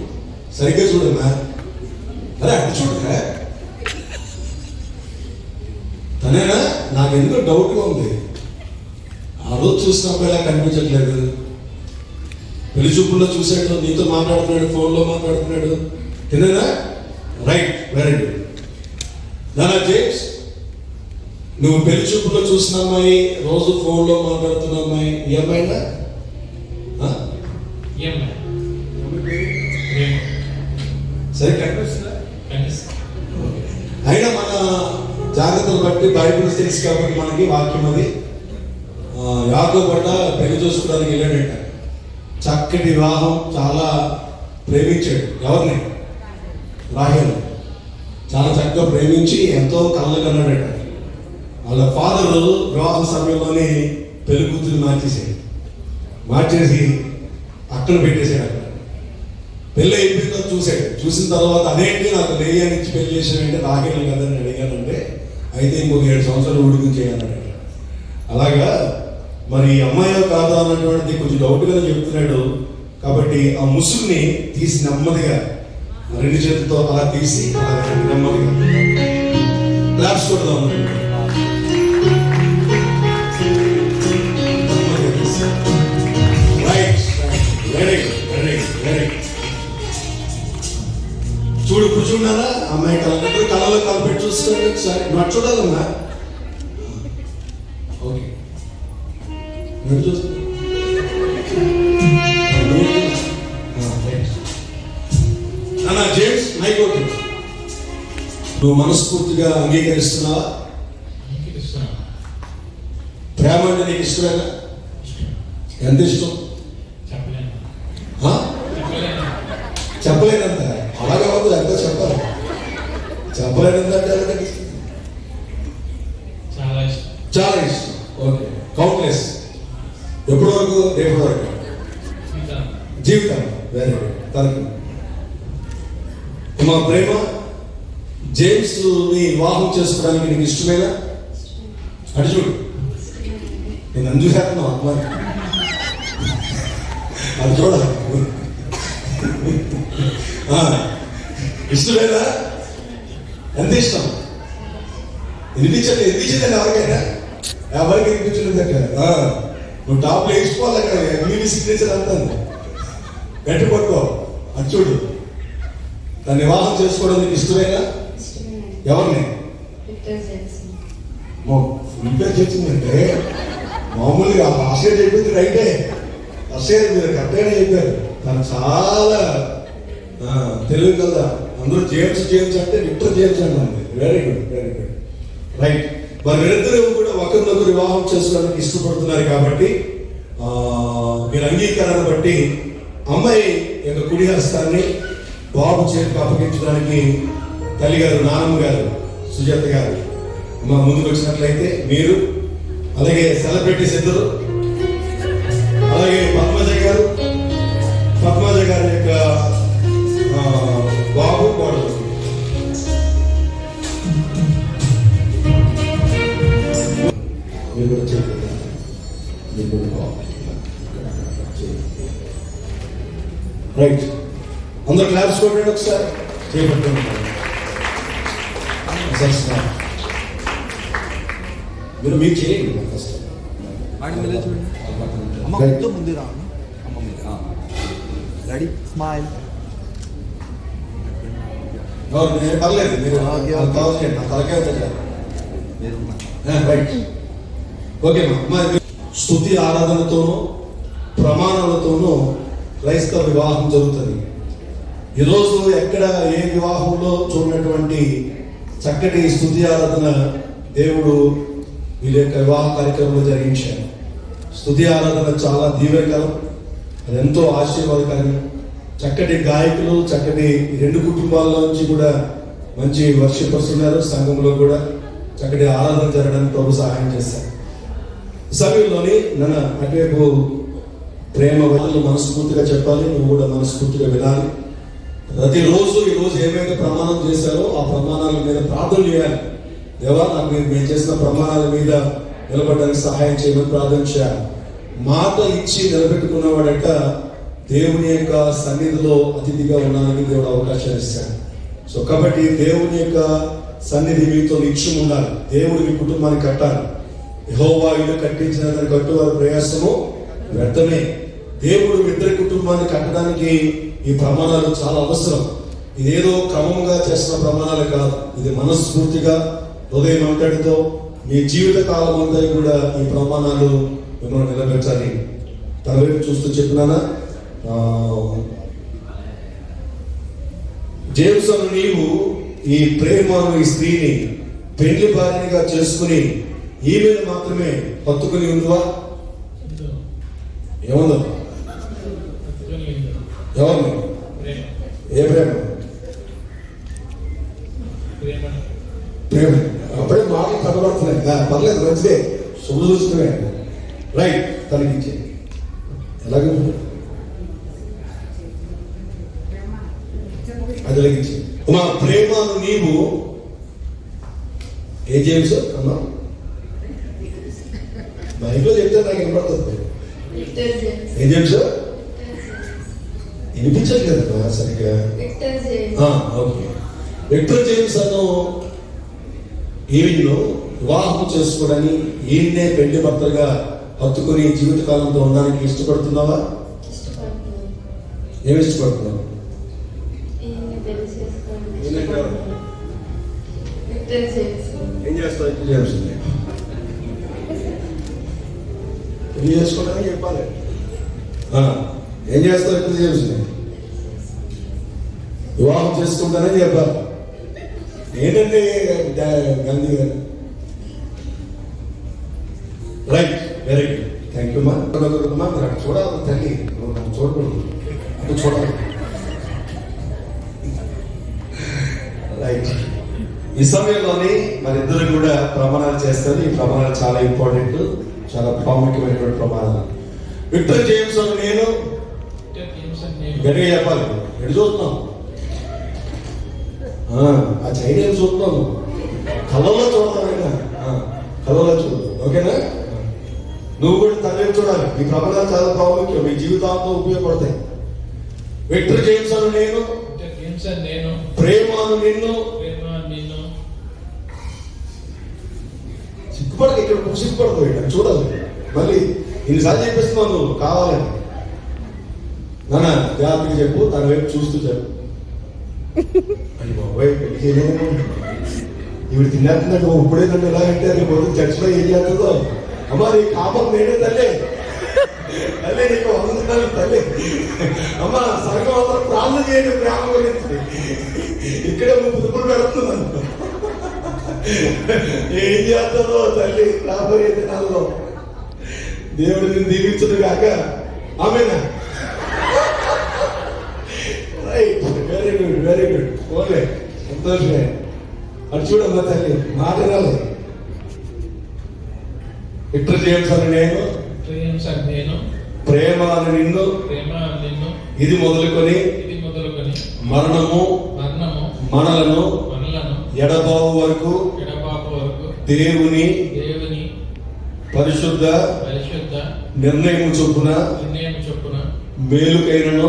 సరిగ్గా చూడమ్మా. అరే అటు చూడరా, తనేనా? నాకు ఎందుకో డౌట్గా ఉంది. ఆ రోజు చూసిన అబ్బాయిలా కనిపించట్లేదు. పెళ్లి చూపుల్లో చూసాడు, నీతో మాట్లాడుతున్నాడు, ఫోన్లో మాట్లాడుతున్నాడు. తినేనా? Right, very good. నానా జేమ్స్, నువ్వు పెళ్లి చూపుల్లో చూసిన అమ్మాయి, రోజు ఫోన్లో మాట్లాడుతున్న అమ్మాయి ఈ అమ్మాయినా? సరే కనిపిస్తుందా? అయినా మన జాగ్రత్తలు బట్టి బైబిల్ తెలుసు కాబట్టి మనకి వాక్యం అది. యాకోబు పట్ల పెళ్లి చూసుకోవడానికి వెళ్ళాడంట. చక్కటి వివాహం, చాలా ప్రేమించాడు. ఎవరిని? రాహేలు. చాలా చక్కగా ప్రేమించి ఎంతో కళ్ళ కన్నాడట. వాళ్ళ ఫాదర్ వివాహ సమయంలోనే పెళ్లి కూతురు మార్చేసి అక్కడ పెట్టేశాడు. అక్కడ పెళ్ళి అయిపోయిందో చూశాడు. చూసిన తర్వాత అదేంటి నాకు లేయని ఇచ్చి పెళ్లి చేసాడంటే రాహేలు కదని అడిగానంటే, అయితే ఇంకొక 7 సంవత్సరాలు ఉడికించేయాలన్నాడు. అలాగా మరి అమ్మాయో కాదా అన్నటువంటిది కొంచెం డౌట్గానే చెప్తున్నాడు. కాబట్టి ఆ ముసుగుని తీసి నెమ్మదిగా 2 చేతులతో అలా తీసి నెమ్మదిగా క్లాప్స్ కొడదాం. Very good very good very good. చూడు కూర్చున్నారా? అమ్మాయి కళలో కలిపెట్టి చూసుకోండి ఒకసారి. నువ్వు చూడాలమ్మా. ఓకే చూస్తా. James mic okay. నువ్వు మనస్ఫూర్తిగా అంగీకరిస్తున్నావా? ప్రేమ అంటే నీకు ఇష్టమేనా? ఎంత ఇష్టం? చెప్పలేనంత. అలాగే వద్దు, ఎంత చెప్పాలి. చెప్పలేనందంటే అలాగే చాలా ఇష్టం. Okay countless. ఎప్పటి వరకు? రేపటి వరకు జీవితం. Very good. తనకు మా ప్రేమ జేమ్స్ ని వివాహం చేసుకోవడానికి నీకు ఇష్టమేనా? అటు చూడు, నేను అందు చేస్తున్నావు అమ్మాయి. అది చూడ ఇష్టమేనా? ఎంత ఇష్టం? వినిపించండి ఎవరికైనా? ఎవరికి వినిపించలేదంటే నువ్వు టాప్లో వేసుకోవాలి. అక్కడ ఎంబీబీ సిగ్నేచర్ అంటాను. గట్టి పట్టుకో. అది చూడు, దాన్ని వివాహం చేసుకోవడం నీకు ఇష్టమేనా? ఎవరిని? ఫుల్పేర్ చేసిందంటే మామూలుగా ఆశ్చర్య చెప్పింది రైటే. ఆశ్చర్య మీరు కరెక్ట్గానే చెప్పారు. తను చాలా తెలివి కదా. అందరూ జేమ్స్ అంటే విక్టర్ జేమ్స్ అండి. Very good, very good, right. మరి వీరిద్దరూ కూడా ఒకరినొకరు వివాహం చేసుకోవడానికి ఇష్టపడుతున్నారు కాబట్టి మీరు అంగీకారాన్ని బట్టి అమ్మాయి యొక్క కుడి హస్తాన్ని బాబు చేతికి అప్పగించడానికి తల్లి గారు, నానమ్మ గారు, సుజాత గారు మా ముందుకు వచ్చినట్లయితే మీరు, అలాగే సెలబ్రిటీస్ ఇద్దరు, అలాగే పద్మజ గారి యొక్క బాబు కోడలు. మీరు కూడా చెప్పండి, మీరు కూడా బాబు. రైట్, అందరూ క్లాప్స్ కొట్టండి ఒకసారి, చేపట్టండి. మీరు చేయండి ఫస్ట్. అమ్మ కొంచెం ముందు రా, అమ్మ మీద. Ready, smile. పర్లేదు, మీరు కావాలి, నా తలకాయ రైట్. ఓకే మా స్తుతి ఆరాధనతోనూ ప్రమాణాలతోనూ క్రైస్తవ వివాహం జరుగుతుంది. ఈరోజు ఎక్కడ ఏ వివాహంలో చూడనటువంటి చక్కటి స్తుతి ఆరాధన దేవుడు వీరి యొక్క వివాహ కార్యక్రమంలో జరిగించారు. స్తుతి ఆరాధన చాలా దీవెనకరం, అది ఎంతో ఆశీర్వాదకరం. చక్కటి గాయకులు, చక్కటి రెండు కుటుంబాల నుంచి కూడా మంచి వర్షిపర్స్ ఉన్నారు. సంఘంలో కూడా చక్కటి ఆరాధన జరగడానికి ప్రభు సహాయం చేశారు. సమయంలోని నన్ను అటువైపు ప్రేమ వాళ్ళు మనస్ఫూర్తిగా చెప్పాలి, నువ్వు కూడా మనస్ఫూర్తిగా వినాలి. ప్రతిరోజు ఈరోజు ఏమైతే ప్రమాణం చేశారో ఆ ప్రమాణాల మీద ప్రార్థన చేయాలి. దేవా, నాకు మేము చేసిన ప్రమాణాల మీద నిలబడడానికి సహాయం చేయమని ప్రార్థన చేయాలి. మాట ఇచ్చి నిలబెట్టుకున్నవాడట దేవుని యొక్క సన్నిధిలో అతిథిగా ఉండడానికి దేవుడు అవకాశం ఇస్తాడు. సో కాబట్టి దేవుని యొక్క సన్నిధి మీతో నిత్యం ఉండాలి. దేవుడు మీ కుటుంబాన్ని కట్టాలి. యెహోవా ఇల్లు కట్టించిన దాన్ని కట్టువారి ప్రయాసము వ్యర్థమే. దేవుడు ఇద్దరి కుటుంబాన్ని కట్టడానికి ఈ ప్రమాణాలు చాలా అవసరం. ఇదేదో క్రమంగా చేసిన ప్రమాణాలు కాదు, ఇది మనస్ఫూర్తిగా హృదయం అంతటితో మీ జీవిత కాలం అంతా కూడా ఈ ప్రమాణాలు మిమ్మల్ని నిలబెట్టాలి. తన వైపు చూస్తూ చెప్పినానా, జేమ్సన్, నీవు ఈ ప్రేమను, ఈ స్త్రీని పెళ్లి భార్యగా చేసుకుని ఈమెను మాత్రమే హత్తుకుని ఉందివా? ఏముందో? ఎవరు? ఏ ప్రేమ? ప్రేమ. అప్పుడే మాటలు కనబడుతున్నాయి. పర్లేదు, మంచిదే, శుభ చూసుకునే. రైట్, తనకిచ్చే ఎలాగే అది లగించి మా ప్రేమను నీవు ఏ జేమ్స్ అన్నా బైబిల్లో చెప్తే నాకు వినపడుతుంది. ఏ జేమ్స్ వినిపించట్లేదు కదా సరిగ్గా. ఓకే, విక్టర్ జేమ్స్ అను ఈయన్ను వివాహం చేసుకోవడానికి ఈయన్నే పెళ్లి భర్తగా హత్తుకుని జీవితకాలంతో ఉండడానికి ఇష్టపడుతున్నావా? ఏమి ఇష్టపడుతున్నావు? ఏం చేస్తావు? పెళ్లి చేసుకోవడానికి చెప్పాలి. ఏం చేస్తావు? ఇప్పుడు చేసి వివాహం చేసుకుంటానని చెప్పాలి. ఏంటంటే గాంధీ గారు. Right, very good, thank you మా. మీరు అక్కడ చూడాలి తల్లి, చూడకూడదు, అటు చూడాలి. రైట్, ఈ సమయంలోనే మరిద్దరు కూడా ప్రమాణాలు చేస్తారు. ఈ ప్రమాణాలు చాలా ఇంపార్టెంట్, చాలా ప్రాముఖ్యమైనటువంటి ప్రమాణాలు. విక్టర్ జేమ్స్ అని నేను గట్టిగా చెప్పాలి. ఎటు చూస్తున్నాం? ఆ చైన్ ఏం చూస్తున్నాను, కళ్ళలో చూడాలైనా, కళ్ళలో చూడు. ఓకేనా? నువ్వు కూడా తల్లి చూడాలి. ఈ ప్రమాణాలు చాలా ప్రాముఖ్యం, మీ జీవితాంతో ఉపయోగపడతాయి. విక్టర్ జేమ్స్ అని నేను ప్రేమను నిన్ను. సిగ్గుపడదు, ఇక్కడ సిగ్గుపడదు, చూడాలి. మళ్ళీ ఇన్నిసార్లు చెప్పిస్తున్నావు నువ్వు కావాలని. నాన్న జాగ్రత్తగా చెప్పు, తన వైపు చూస్తూ చెప్పు. అయ్యి బాబాయ్, ఇవి తిన్నట్టు ఇప్పుడే నన్ను ఎలా అంటే రేపు చర్చిలో ఏం చేస్తుందో. అమ్మా నీ కాపం నేనే తల్లి. తల్లి నీకు వందనాలు తల్లి. అమ్మ సంఘం అందరూ ప్రార్థన చేయండి ప్రేమ గురించి. ఇక్కడే ముప్పులు పెడుతున్నాను. ఏం చేస్తుందో తల్లి రాబోయే దినాల్లో. దేవుడిని దీవించదు కాక. ఆమెనా? Right, very good, very good. Okay, సంతోషమే. అటు చూడమ్మా తల్లి, మాట రాలేదు. విక్టర్ జేమ్స్ అని నేను, ప్రేమ అని నిన్ను, ఇది మొదలుకొని మరణము మనలను ఎడబావు వరకు దేవుని పరిశుద్ధ నిర్ణయం చొప్పున మేలుకైనను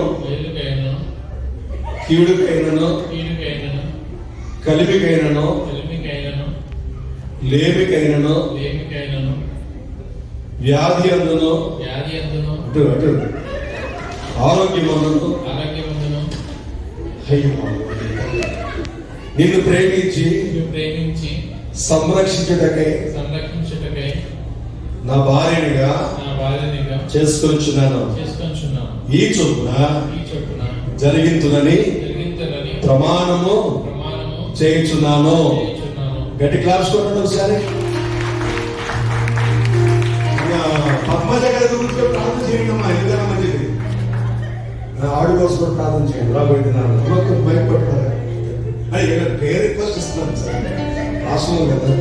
కీడుకైనను కలిమికైనను లేమికైనను వ్యాధి అందును అటు ఆరోగ్యమందును నిన్ను ప్రేమించి సంరక్షించుటకై నా భార్యనిగా చేసుకొచ్చున్నాను. ఈ చొప్పున జరిగించునని ప్రమాణము చేయించున్నాను. గట్టి క్లాప్స్ కొట్టండి ఒకసారి. పద్మజ గారి గురించి ప్రార్థన చేయండి అమ్మా, ఎందుకన్నా మంచిది. ఆడు కోసం కూడా ప్రార్థన చేయండి. రాబోయే దినాల్లో భయపడతారు. పేరు రిక్వెస్ట్ ఇస్తున్నాను సార్, రాష్ట్రంలో కదా.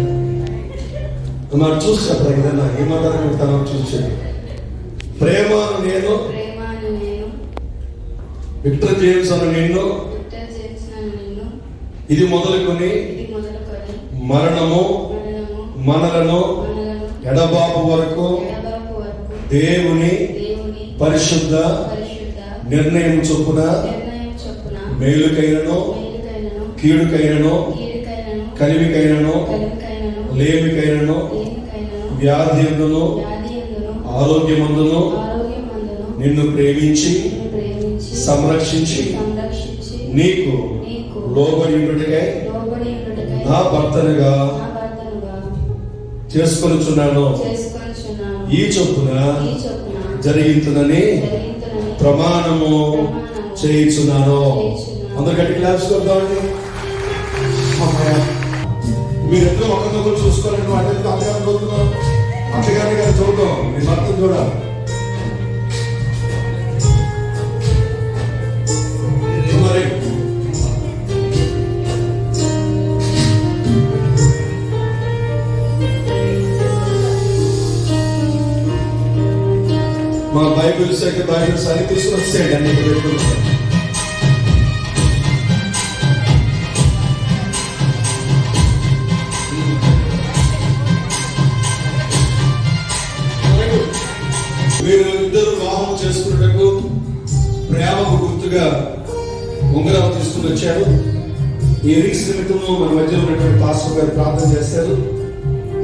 మరి చూసి చెప్పరా ఏదన్నా ఏమంటారు మీరు తన చూసి. ప్రేమ నేను విక్టర్ జేమ్స్ అని నిన్ను ఇది మొదలుకొని మరణము మనలను ఎడబాపు వరకు దేవుని పరిశుద్ధ నిర్ణయం చొప్పున మేలుకైనను కీడుకైనను కలిమికైనను లేమికైనను వ్యాధి అందును ఆరోగ్యమందును నిన్ను ప్రేమించి సంరక్షించి నీకు లోబడి ఉండుటకై నా భర్తనుగా చేసుకొనుచున్నాను. ఈ చొప్పున జరిగించునని ప్రమాణము చేయించున్నాను. అందరు గట్టి క్లాప్స్ కొడతామండి. మీరెందుకు ఒకరినొకరు చూసుకోవాలండి. అటెందుకు అత్తగారు చూస్తున్నాం, అత్తగారిని గారు చూద్దాం, మీ భర్తను చూడాలి. మరి మా బైబిల్స్ అయితే బైబిల్స్ అన్ని తీసుకొచ్చేయండి. అన్ని పెట్టుకుంటాం. మీరు ఇద్దరు వివాహం చేసుకున్నటకు ప్రేమకు గుర్తుగా ఉంగరం తీసుకుని వచ్చారు. ఈ రింగ్స్ నిమిత్తము మన మధ్య ఉన్నటువంటి పాస్టర్ గారు ప్రార్థన చేస్తారు.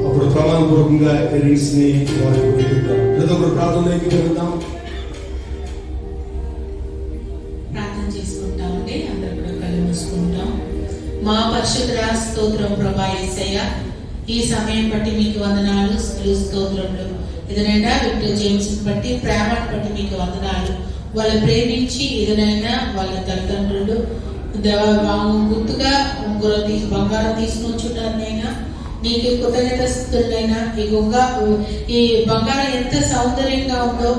అప్పుడు ప్రమాణపూర్వకంగా ఈ రింగ్స్ ని వారికి వెళ్తాం. ఏదో ఒకటి ప్రార్థనలోకి వెళ్తాం. ప్రార్థన చేసుకుంటామండి. అందరూ కూడా కళ్ళు మూసుకుంటాం. మా పరిశుద్ధ స్తోత్రం ప్రభా యేసయ్య, ఈ సమయం బట్టి మీకు వందనాలు, స్తోత్రములు. ఇదనైనా విక్టర్ జేమ్స్ బట్టి, ప్రేమను బట్టి మీకు వందనాలు. వాళ్ళు ప్రేమించి ఇదనైనా వాళ్ళ తల్లిదండ్రులు గుర్తుగా బంగారం తీసుకొచ్చున్నారనైనా నీకు కృతజ్ఞతస్తులైనా. ఈ బంగారం ఎంత సౌందర్యంగా ఉందో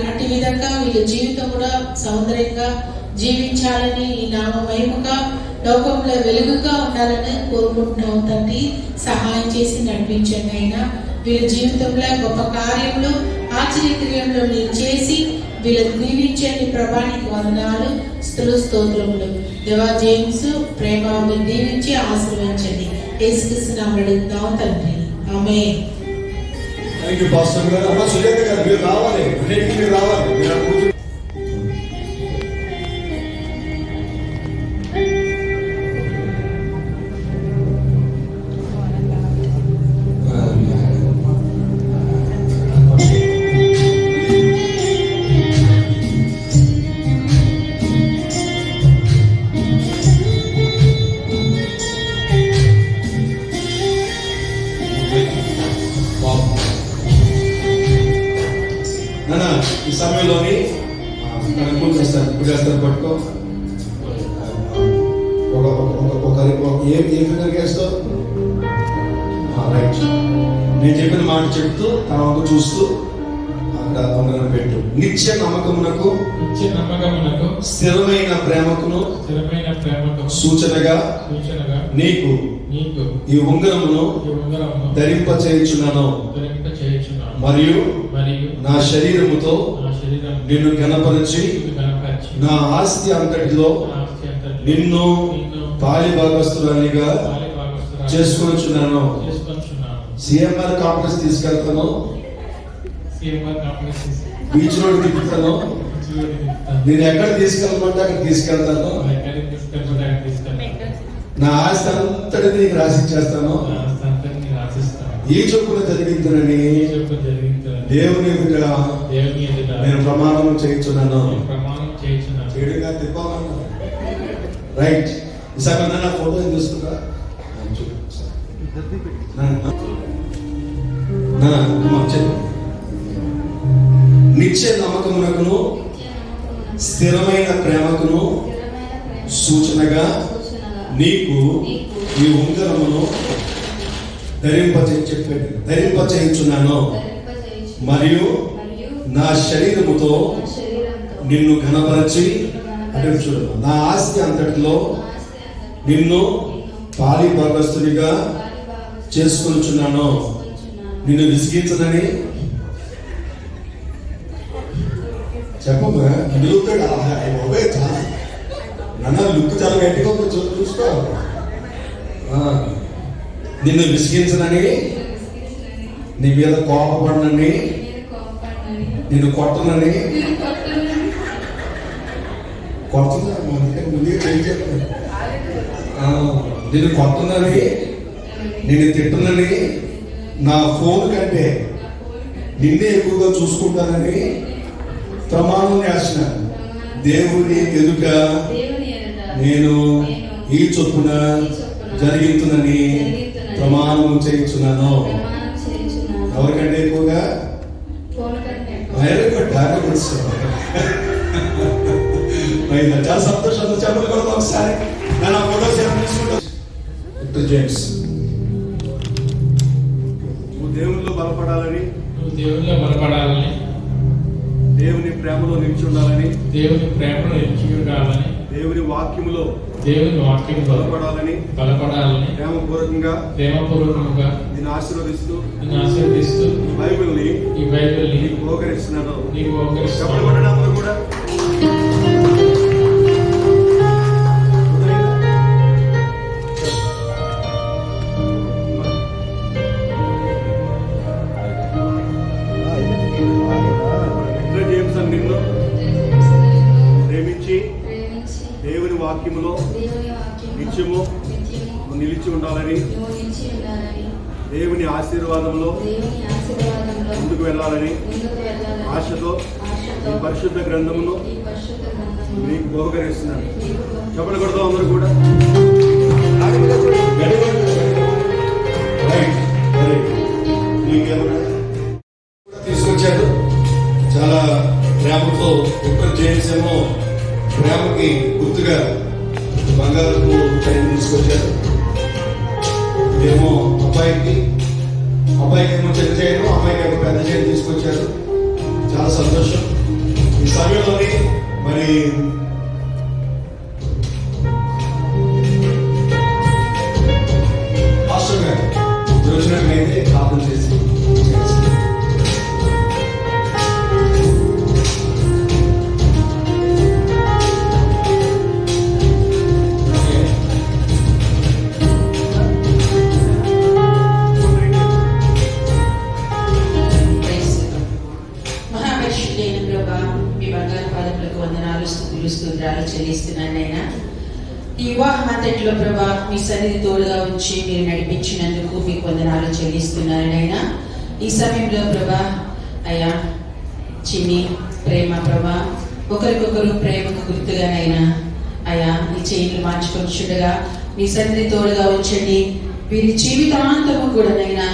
అట్టి విధంగా వీళ్ళ జీవితం కూడా సౌందర్యంగా జీవించాలని, ఈ నామ మహిమగా లోకంలో వెలుగుగా ఉండాలని కోరుకుంటున్నాం తండ్రి. సహాయం చేసి నడిపించండి అయినా. వీళ్ళ జీవితంలో గొప్ప కార్యములు, ఆశ్చర్యక్రియములు మీరు చేసి వీళ్ళని దీవించండి ప్రభానికి వందనాలు, స్తోత్రములు. దేవా జేమ్స్ ప్రేమ దీవించి ఆశీర్వదించండి. యేసుక్రీస్తు నామములో అడుగుతాం తండ్రి, ఆమేన్. థాంక్యూ పాస్టర్ గారు. అమ్మ సుజాత గారు మీరు రావాలి, అన్నిటికీ మీరు రావాలి. మీరు నానా ఏ ఫింగర్ వేస్తావు? రైట్. నేను చెప్పిన మాట చెప్తూ తన వంక చూస్తూ అక్కడ ఉంగరం పెట్టు. నిత్య నమ్మకమునకు స్థిరమైన ప్రేమకును సూచనగా నీకు ఈ ఉంగరమును ధరింప చేయుచున్నాను మరియు నా శరీరముతో నిన్ను ఘనపరిచి నా ఆస్తి అంతటిలో నిన్ను పాలి భాగస్తురాలిగా చేసుకొచ్చున్నాను. సిఎంఆర్ కాంప్లెక్స్ తీసుకెళ్తాను, బీచ్ రోడ్ తిప్పుతాను, నేను ఎక్కడ తీసుకెళ్ళమంటే అక్కడ తీసుకెళ్తాను. నా ఆస్తి అంతటి నీకు రాసిచ్చేస్తాను. ఈ చొప్పున జరిగిందని దేవుని ఎదుట నేను ప్రమాణం చేయించున్నాను. చెడుగా తిప్పాలన్నా రైట్. ఈసారి నా ఫోటో తీసుకుంటా. నిత్య నమ్మకమునకును స్థిరమైన ప్రేమకును సూచనగా నీకు ఈ ఉంగరమును ధరింపచేయుచున్నాను మరియు నా శరీరముతో నిన్ను ఘనపరచి అంటే చూడు, నా ఆస్తి అంతటిలో నిన్ను పాలి భాగస్తునిగా చేసుకొచ్చున్నాను. నిన్ను విసిగించనని చెప్పమ్మా. లుక్ నన్న లుక్ చాలా గట్టిగా చూసుకో. నిన్ను విసిగించనని, నీ మీద కోపపడనని, నిన్ను కొట్టనని. నిన్ను కొట్టనని, నిన్ను తిట్టనని, నా ఫోన్ కంటే నిన్నే ఎక్కువగా చూసుకుంటానని ప్రమాణం చేస్తున్నాను. దేవుని ఎదుట నేను ఈ చొప్పున జరిగించునని ప్రమాణం చేయించున్నాను. ఎవరికంటే ఎక్కువగా? చాలా సంతోషం. చెప్పలు కూడా ఒకసారి నేను ఆ ఫోటో షేర్ చేసుకుంటా. జేమ్స్, నువ్వు దేవునిలో బలపడాలని, దేవుని ప్రేమలో నిలిచి ఉండాలని, దేవుని వాక్యములో బలపడాలని ప్రేమపూర్వకంగా నేను ఆశీర్వదిస్తూ ఈ బైబిల్ని నీకు ఉపకరిస్తున్నాను. చెప్పబడినందుకు కూడా నిన్ను ప్రేమించి దేవుని వాక్యములో నిత్యము నిలిచి ఉండాలని, దేవుని ఆశీర్వాదంలో ముందుకు వెళ్ళాలని ఆశతో ఈ పరిశుద్ధ గ్రంథమును మీకు బహుకరిస్తున్నాను. చెప్పలు కొడతాం అందరూ కూడా. తీసుకొచ్చాడు చాలా ప్రేమతో. ఎక్కడ జేమ్స్ ఏమో ప్రేమకి గుర్తుగా బంగారపు చైన్ తీసుకొచ్చారు. ఇదేమో అబ్బాయికి ఏమో చిన్న చైన్, అమ్మాయికి ఏమో పెద్ద చైన్ తీసుకొచ్చారు. చాలా సంతోషం. ఈ సమయంలోని మరి పాస్టర్ గారు వచ్చినట్లయితే ప్రార్థన చేసి స్తోత్రాలు చెల్లిస్తున్నాను. నైనా ఈ వివాహం అంతటిలో ప్రభా మీ సన్నిధి తోడుగా ఉంచి మీరు నడిపించినందుకు మీకు వందనాలు చెల్లిస్తున్నాను. నైనా ఈ సమయంలో ప్రభా అయ్యా చిన్ని ప్రేమ ప్రభా ఒకరికొకరు ప్రేమకు గుర్తుగానైనా అయ్యా ఈ చైన్లు మార్చుకొని చూడగా మీ సన్నిధి తోడుగా ఉంచండి. వీరి జీవితాంతము కూడానైనా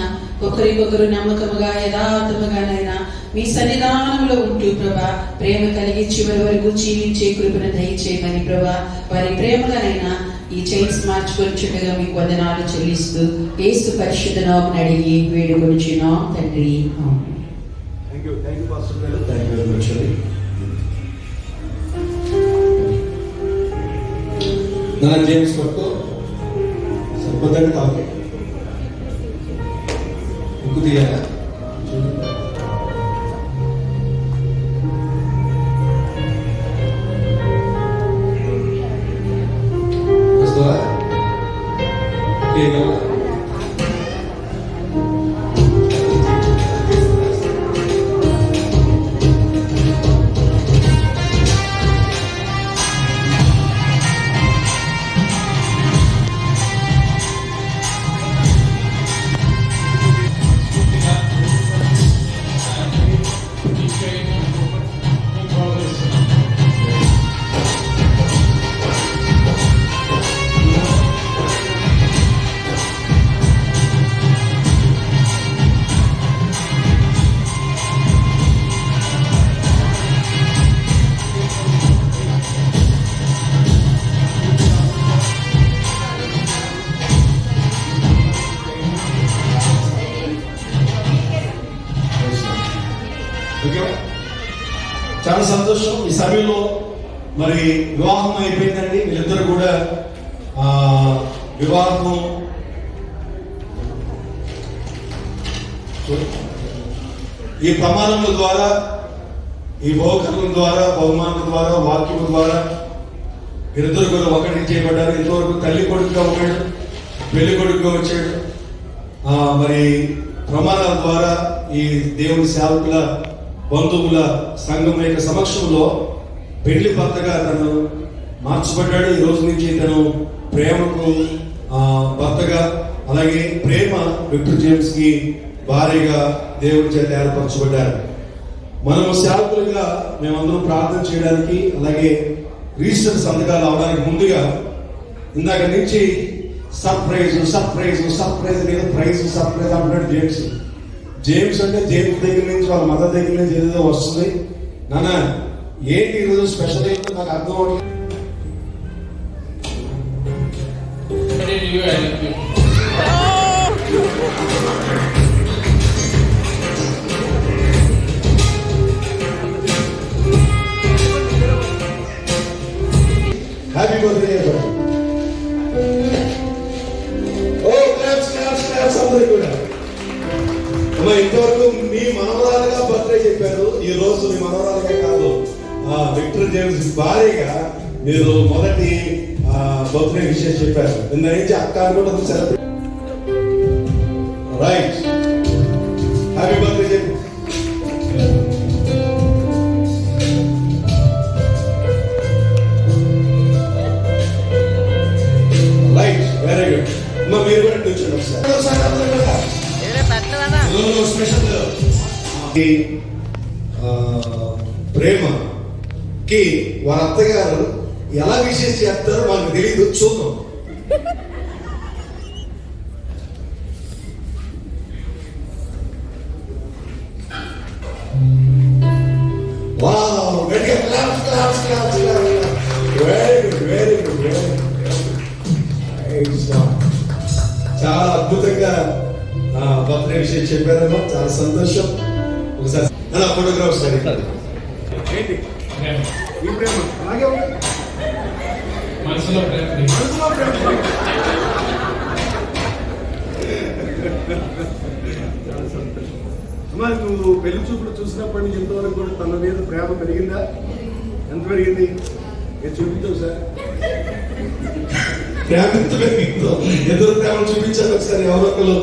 ఒకరికొకరు నమ్మకముగా యథార్థముగానైనా మీ సన్నిధానంలో ఉంటూ ప్రభా ప్రేమ కలిగి చివరి వరకు జీవించే కృపను దయచేయమని ప్రభా వారి ప్రేమగానైనా ఈ చైన్స్ మార్చుకొచ్చుండగా మీకు వందనాలు చెల్లిస్తూ యేసు పరిశుద్ధ నామమున అడిగి వేడుకొనుచున్నాం తండ్రి. థ్యాంక్ యూ పాస్టర్ గారు. థ్యాంక్ యూ వెరీ మచ్ అండి. నా జేమ్స్ పట్టుకో సరిపోతాడు కావాలి ఉక్కు తీయాలా వస్తావా చాలా సంతోషం. ఈ సమయంలో మరి వివాహం అయిపోయిందండి. వీళ్ళిద్దరు కూడా వివాహం ఈ ప్రమాణముల ద్వారా, ఈ బహుకరణల ద్వారా, బహుమానుల ద్వారా, వాక్యముల ద్వారా వీరిద్దరు కూడా ఒకటి చేయబడ్డారు. ఇంతవరకు తల్లి కొడుకుగా ఉన్నాడు, పెళ్లి కొడుకుగా వచ్చాడు. మరి ప్రమాణాల ద్వారా ఈ దేవుని సేవకుల బంధువుల సంఘం యొక్క సమక్షంలో పెళ్లి భర్తగా తను మార్చబడ్డాడు. ఈ రోజు నుంచి తను ప్రేమకు భర్తగా, అలాగే ప్రేమ విక్టర్ జేమ్స్ కి భార్యగా దేవుడి చేత ఏర్పరచబడ్డారు. మనము సేవకులుగా మేమందరం ప్రార్థన చేయడానికి, అలాగే రిజిస్టర్ సంతకాలు అవడానికి ముందుగా ఇందాక నుంచి సర్ప్రైజ్ సర్ప్రైజ్ సర్ప్రైజ్ లేదా ప్రైజ్ సర్ప్రైజ్ అంటున్నాడు జేమ్స్. జేమ్స్ అంటే జేమ్స్ దగ్గర నుంచి వాళ్ళ మదర్ దగ్గర నుంచి ఏదో వస్తుంది. నాన్న ఏంటి ఈరోజు స్పెషల్ ఏంటో నాకు అర్థం అవ్వట్లేదు. Happy birthday. ఓ క్లాప్స్ క్లాప్స్ క్లాప్స్ అందరూ కూడా. ఇంతవరకు మీ మనవరాలుగా బర్త్డే చెప్పారు. ఈ రోజు మీ మనవరాలుగా కాదు, విక్టర్ జేమ్స్ భార్యగా మీరు మొదటి బర్త్డే విషయం చెప్పారు. నిన్న నుంచి అక్క కూడా సెలబ్రేట్. రైట్, హ్యాపీ బర్త్డే చెప్పు. Right, very good. మీరు కూడా కూర్చోండి ఒకసారి. స్పెషల్ ప్రేమకి వారి అత్తగారు ఎలా విషయం చేస్తారో మనకు తెలియదు. చూద్దాం. చాలా అద్భుతంగా బర్త్డే విషయం చెప్పారమ్మా, చాలా సంతోషం. ఒకసారి అలా ఫోటోగ్రాఫ్ సరే మనసులో అమ్మా, నువ్వు పెళ్లి చూపులు చూసినప్పటి నుంచి ఎంతవరకు కూడా తన మీద ప్రేమ పెరిగిందా? ఎంత పెరిగింది? నేను చూపించావు సార్. ప్రేమ ఎంత పెరిగిందో ఎదురు ప్రేమ చూపించాలి ఒకసారి. ఎవరొకరు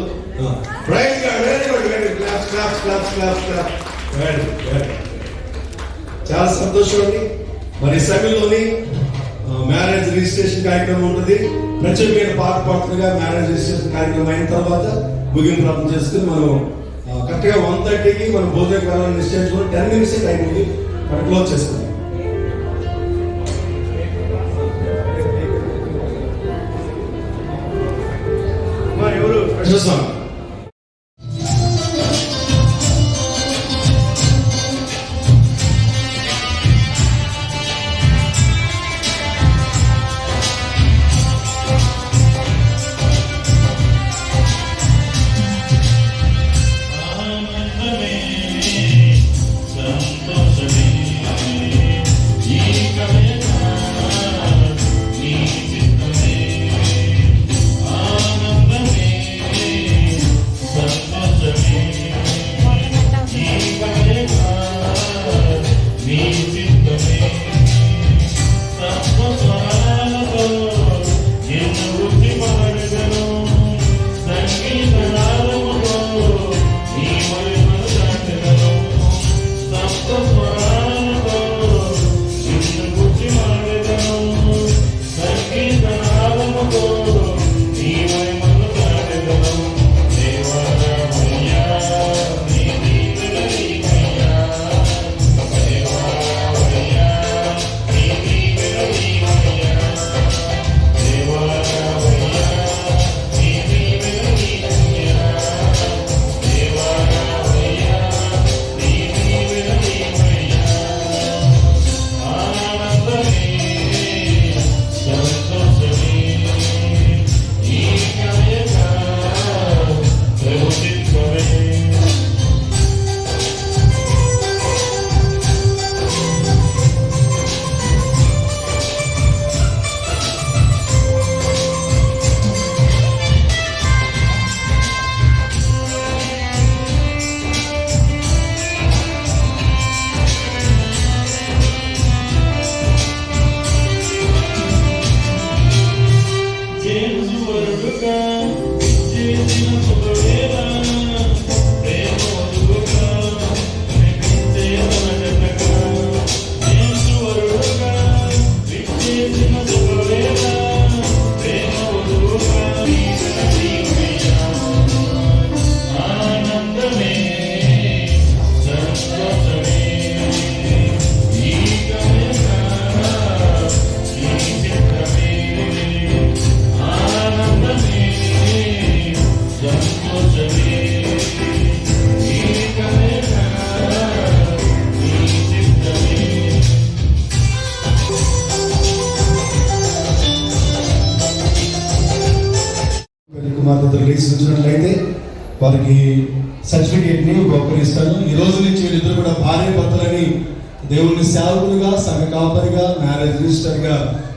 చాలా సంతోషం అండి. మరి సమయంలోని మ్యారేజ్ రిజిస్ట్రేషన్ కార్యక్రమం ఉంటుంది. ప్రత్యేకమైన పాట పాడుతుండగా మ్యారేజ్ రిజిస్ట్రేషన్ కార్యక్రమం అయిన తర్వాత ముగింపు ప్రార్థన చేసుకుని మనం కరెక్ట్గా 1:30కి మనం భోజన కాలాన్ని నిశ్చయించుకుని 10 minutes టైం ఉంది, మనం క్లోజ్ చేసుకుంటాం. ఎవరు స్పెషల్ సాంగ్ జేమ్స్ వరుడుగా చేసిన శుభవేళ ప్రేమ వధువుగా కనిపించే వరదగా జేమ్స్ వరుడుగా చేసిన శుభవేళ ప్రేమ వధువుగా ఆనందమే సంతోషమే ఈ కలగా ఈ చిత్రమే ఆనందమే సంతోషమే ఈ కలగా ఈ చిత్రమే. కుమార్తెలు రిలీజ్ ఉంచినట్లయితే వారికి సర్టిఫికేట్ని బహుకరిస్తాను. ఈ రోజు నుంచి వీళ్ళిద్దరు కూడా భార్య భర్తలని దేవుని సేవకులుగా సంఘ కాపరిగా మ్యారేజ్ రిజిస్టర్గా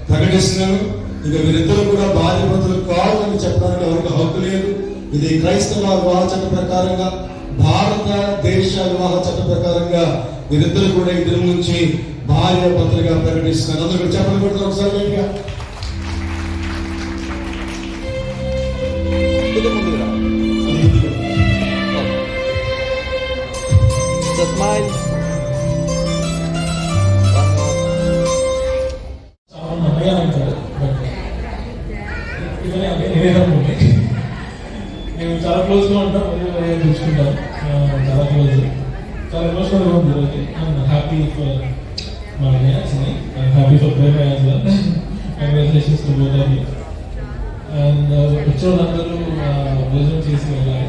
ప్రకటిస్తున్నాను. ఇక వీరిద్దరు కూడా భార్య భర్తలు కాదు అని చెప్పడానికి ఎవరికి హక్కు లేదు. ఇది క్రైస్తవ వివాహ చట్ట ప్రకారంగా, భారతదేశ వివాహ చట్ట ప్రకారంగా వీరిద్దరు కూడా ఇద్దరు నుంచి భార్య భర్తలుగా ప్రకటిస్తున్నాను. అందరూ కూడా చెప్పండి కొడుతున్నారు ఒకసారి గట్టిగా. కొద్దిగా ముందుకు రా. స్మైల్. చాలా నమ్మగా ఉంటారు. మేము చాలా క్లోజ్గా ఉంటాం, చూసుకుంటాం, చాలా క్లోజ్, చాలా ఎమోషనల్గా ఉంది ఈరోజు. హ్యాపీ ఫర్ మా match, happy for Prema as well. Congratulations to both of you. And వచ్చేవాళ్ళందరూ భోజనం చేసి వెళ్ళాలి.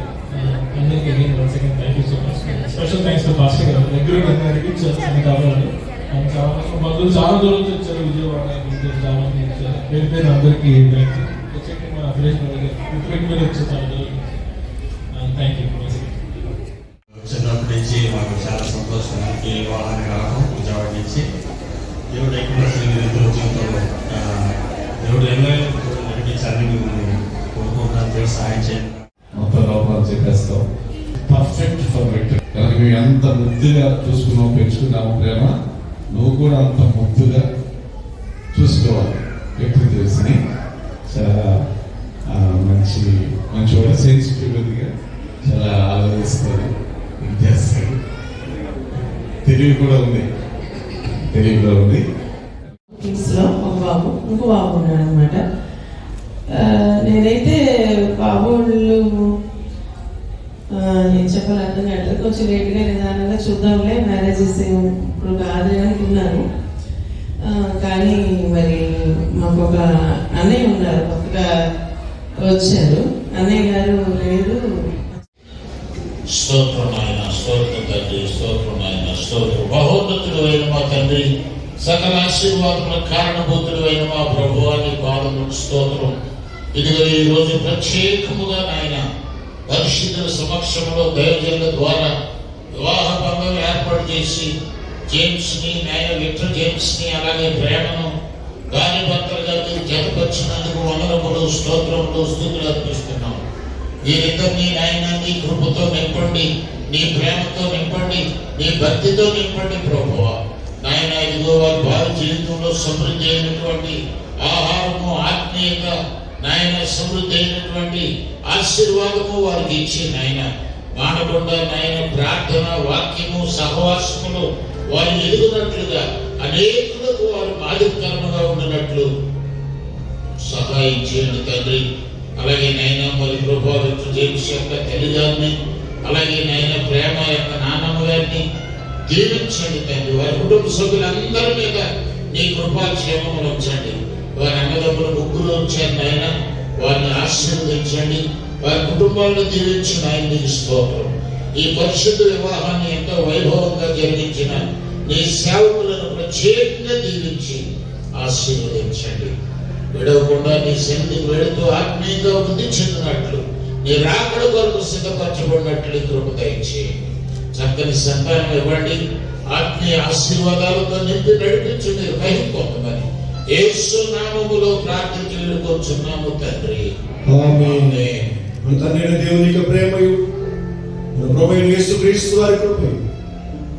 అందరికీ again once again thank you so much. Special thanks to pastor గారు, దగ్గర నడిపించారు కావాలి. అండ్ చాలా మందులు చాలా దూరం నుంచి వచ్చారు, విజయవాడ చాలా మంది వచ్చారు. పేరు పేరు అందరికీ థ్యాంక్ యూ. వచ్చేసి మా అభిలేష్ గారికి మీద వచ్చే చాలా దూరం. Thank you. చిన్నప్పటి నుంచి మాకు చాలా సంతోషం. ఈ వాహనం రావడం విజయవాడ నుంచి దేవుడు ఎక్కువ జీవితంలో దేవుడు ఎన్నో నడిపించాలని మేము కోరుకుంటున్నాను. దేవుడు సహాయం చేయండి. మొత్తం లోపాలు చెప్పేస్తాం. Perfect for victory. కనుక మేము ఎంత ముద్దుగా చూసుకున్నాం, పెంచుకున్నాము ప్రేమ, నువ్వు కూడా అంత ముద్దుగా చూసుకోవాలి. వ్యక్తి తెలిసి చాలా మంచి మంచివాడు, సెన్సిటివ్గా చాలా ఆలోచిస్తుంది, ఇది చేస్తాడు. తెలివి కూడా ఉంది, తెలివి కూడా ఉంది. లో ఒక బాబు, ఇంకో బాబు ఉన్నాడు అనమాట. నేనైతే బాబు నేను చెప్పాలి అర్థం కావట్లేదు. కొంచెం లేట్గా నిదానంగా చూద్దాంలే, మ్యారేజెస్ ఇప్పుడు కాదు అనుకున్నాను. కానీ మరి మాకు ఒక అన్నయ్య ఉన్నారు, కొత్తగా వచ్చారు. అన్నయ్య గారు లేరు. స్తోత్రం ఆయన, స్తోత్రం తండ్రి, స్తోత్రం ఆయన, స్తోత్రం. మహోన్నతుడు అయిన మా తండ్రి, సకల ఆశీర్వాదముల కారణభూతుడు అయిన మా ప్రభువాని పాదములకు స్తోత్రం. ఇదిగో ఈ రోజు ప్రత్యేకముగా నాయన పరిశుద్ధుల సమక్షంలో దైవజనుల ద్వారా వివాహ బంధం ఏర్పాటు చేసి జేమ్స్ ని, నాయన విక్టర్ జేమ్స్ ని, అలాగే ప్రేమను భార్య భర్తలుగా మీరు జతపరిచినందుకు వందనములు, స్తోత్రములు, స్తుతులు అర్పిస్తున్నాం. వీరిద్దరినీ నాయన నీ కృపతో నింపండి, నీ ప్రేమతో నింపండి, నీ భక్తితో నింపండి ప్రభువా. నాయన ఇదిగో వారి భార్య జీవితంలో సమృద్ధి అయినటువంటి ఆహారము, ఆత్మీయత, నాయన సమృద్ధి అయినటువంటి ఆశీర్వాదము వారికి ఇచ్చి నాయన మానకుండా నాయన ప్రార్థన, వాక్యము, సహవాసములు వారు ఎదుగునట్లుగా, అనేకులకు వారు మాదిరికరముగా ఉండినట్లు సహాయం చేయండి తండ్రి. అలాగే నాయన మరి ప్రభావిత జేమ్స్ యొక్క తల్లిదండ్రుని, అలాగే నాయన ప్రేమ యొక్క నాన్నమ్మ గారిని దీవించండి తండ్రి. వారి కుటుంబ సభ్యులందరి మీద నీ కృపాక్షేమములు ఉంచండి. వారి అన్నదమ్ములు ముగ్గురు వచ్చారు నాయన, వారిని ఆశీర్వదించండి, వారి కుటుంబాలను దీవించిన ఆయన నీకు స్తోత్రం. ఈ పరిశుద్ధ వివాహాన్ని ఎంతో వైభవంగా జరిగించిన నీ సేవకులను ప్రత్యేకంగా దీవించి ఆశీర్వదించండి. విడవకుండా నీ సన్నిధికి వెళుతూ ఆత్మీయంగా వృద్ధి చెందినట్లు, నీ రాకడ కొరకు సిద్ధపరచబడినట్లు కృప దయచేయండి. చక్కని సంతానం ఇవ్వండి, ఆత్మీయ ఆశీర్వాదాలతో నింపి నడిపించు, మీరు పైకి పొందమని యేసు నామములో ప్రార్థించి వేడుకొంచున్నాము తండ్రి. ఆమేన్. మన తండ్రి దేవుని యొక్క ప్రేమయు, మన ప్రభువైన యేసుక్రీస్తు వారి కృపయు,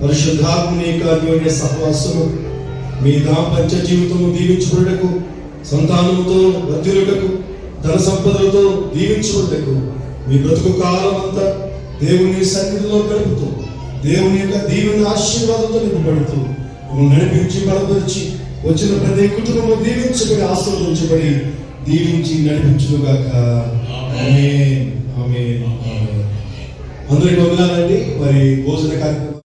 పరిశుద్ధాత్మని యొక్క అన్యోన్య సహవాసము మీ దాంపత్య జీవితము దీవించుకున్నటకు, సంతానముతో వర్ధిల్లుటకు ధన సంపదలతో దీవించుకుంటకు మీ బ్రతుకు కాలం అంతా దేవుని సన్నిధిలో గడుపుతూ దేవుని యొక్క దీవెన ఆశీర్వాదంతో నింపబడుతూ మిమ్మల్ని నడిపించి బలపరిచి వచ్చిన ప్రతి కుటుంబం దీవించబడి ఆశీర్వదించబడి దీవించి నడిపించుగాక. ఆమేన్. ఆమేన్. అందరికీ వందనాలండి. మరి భోజన కార్యక్రమం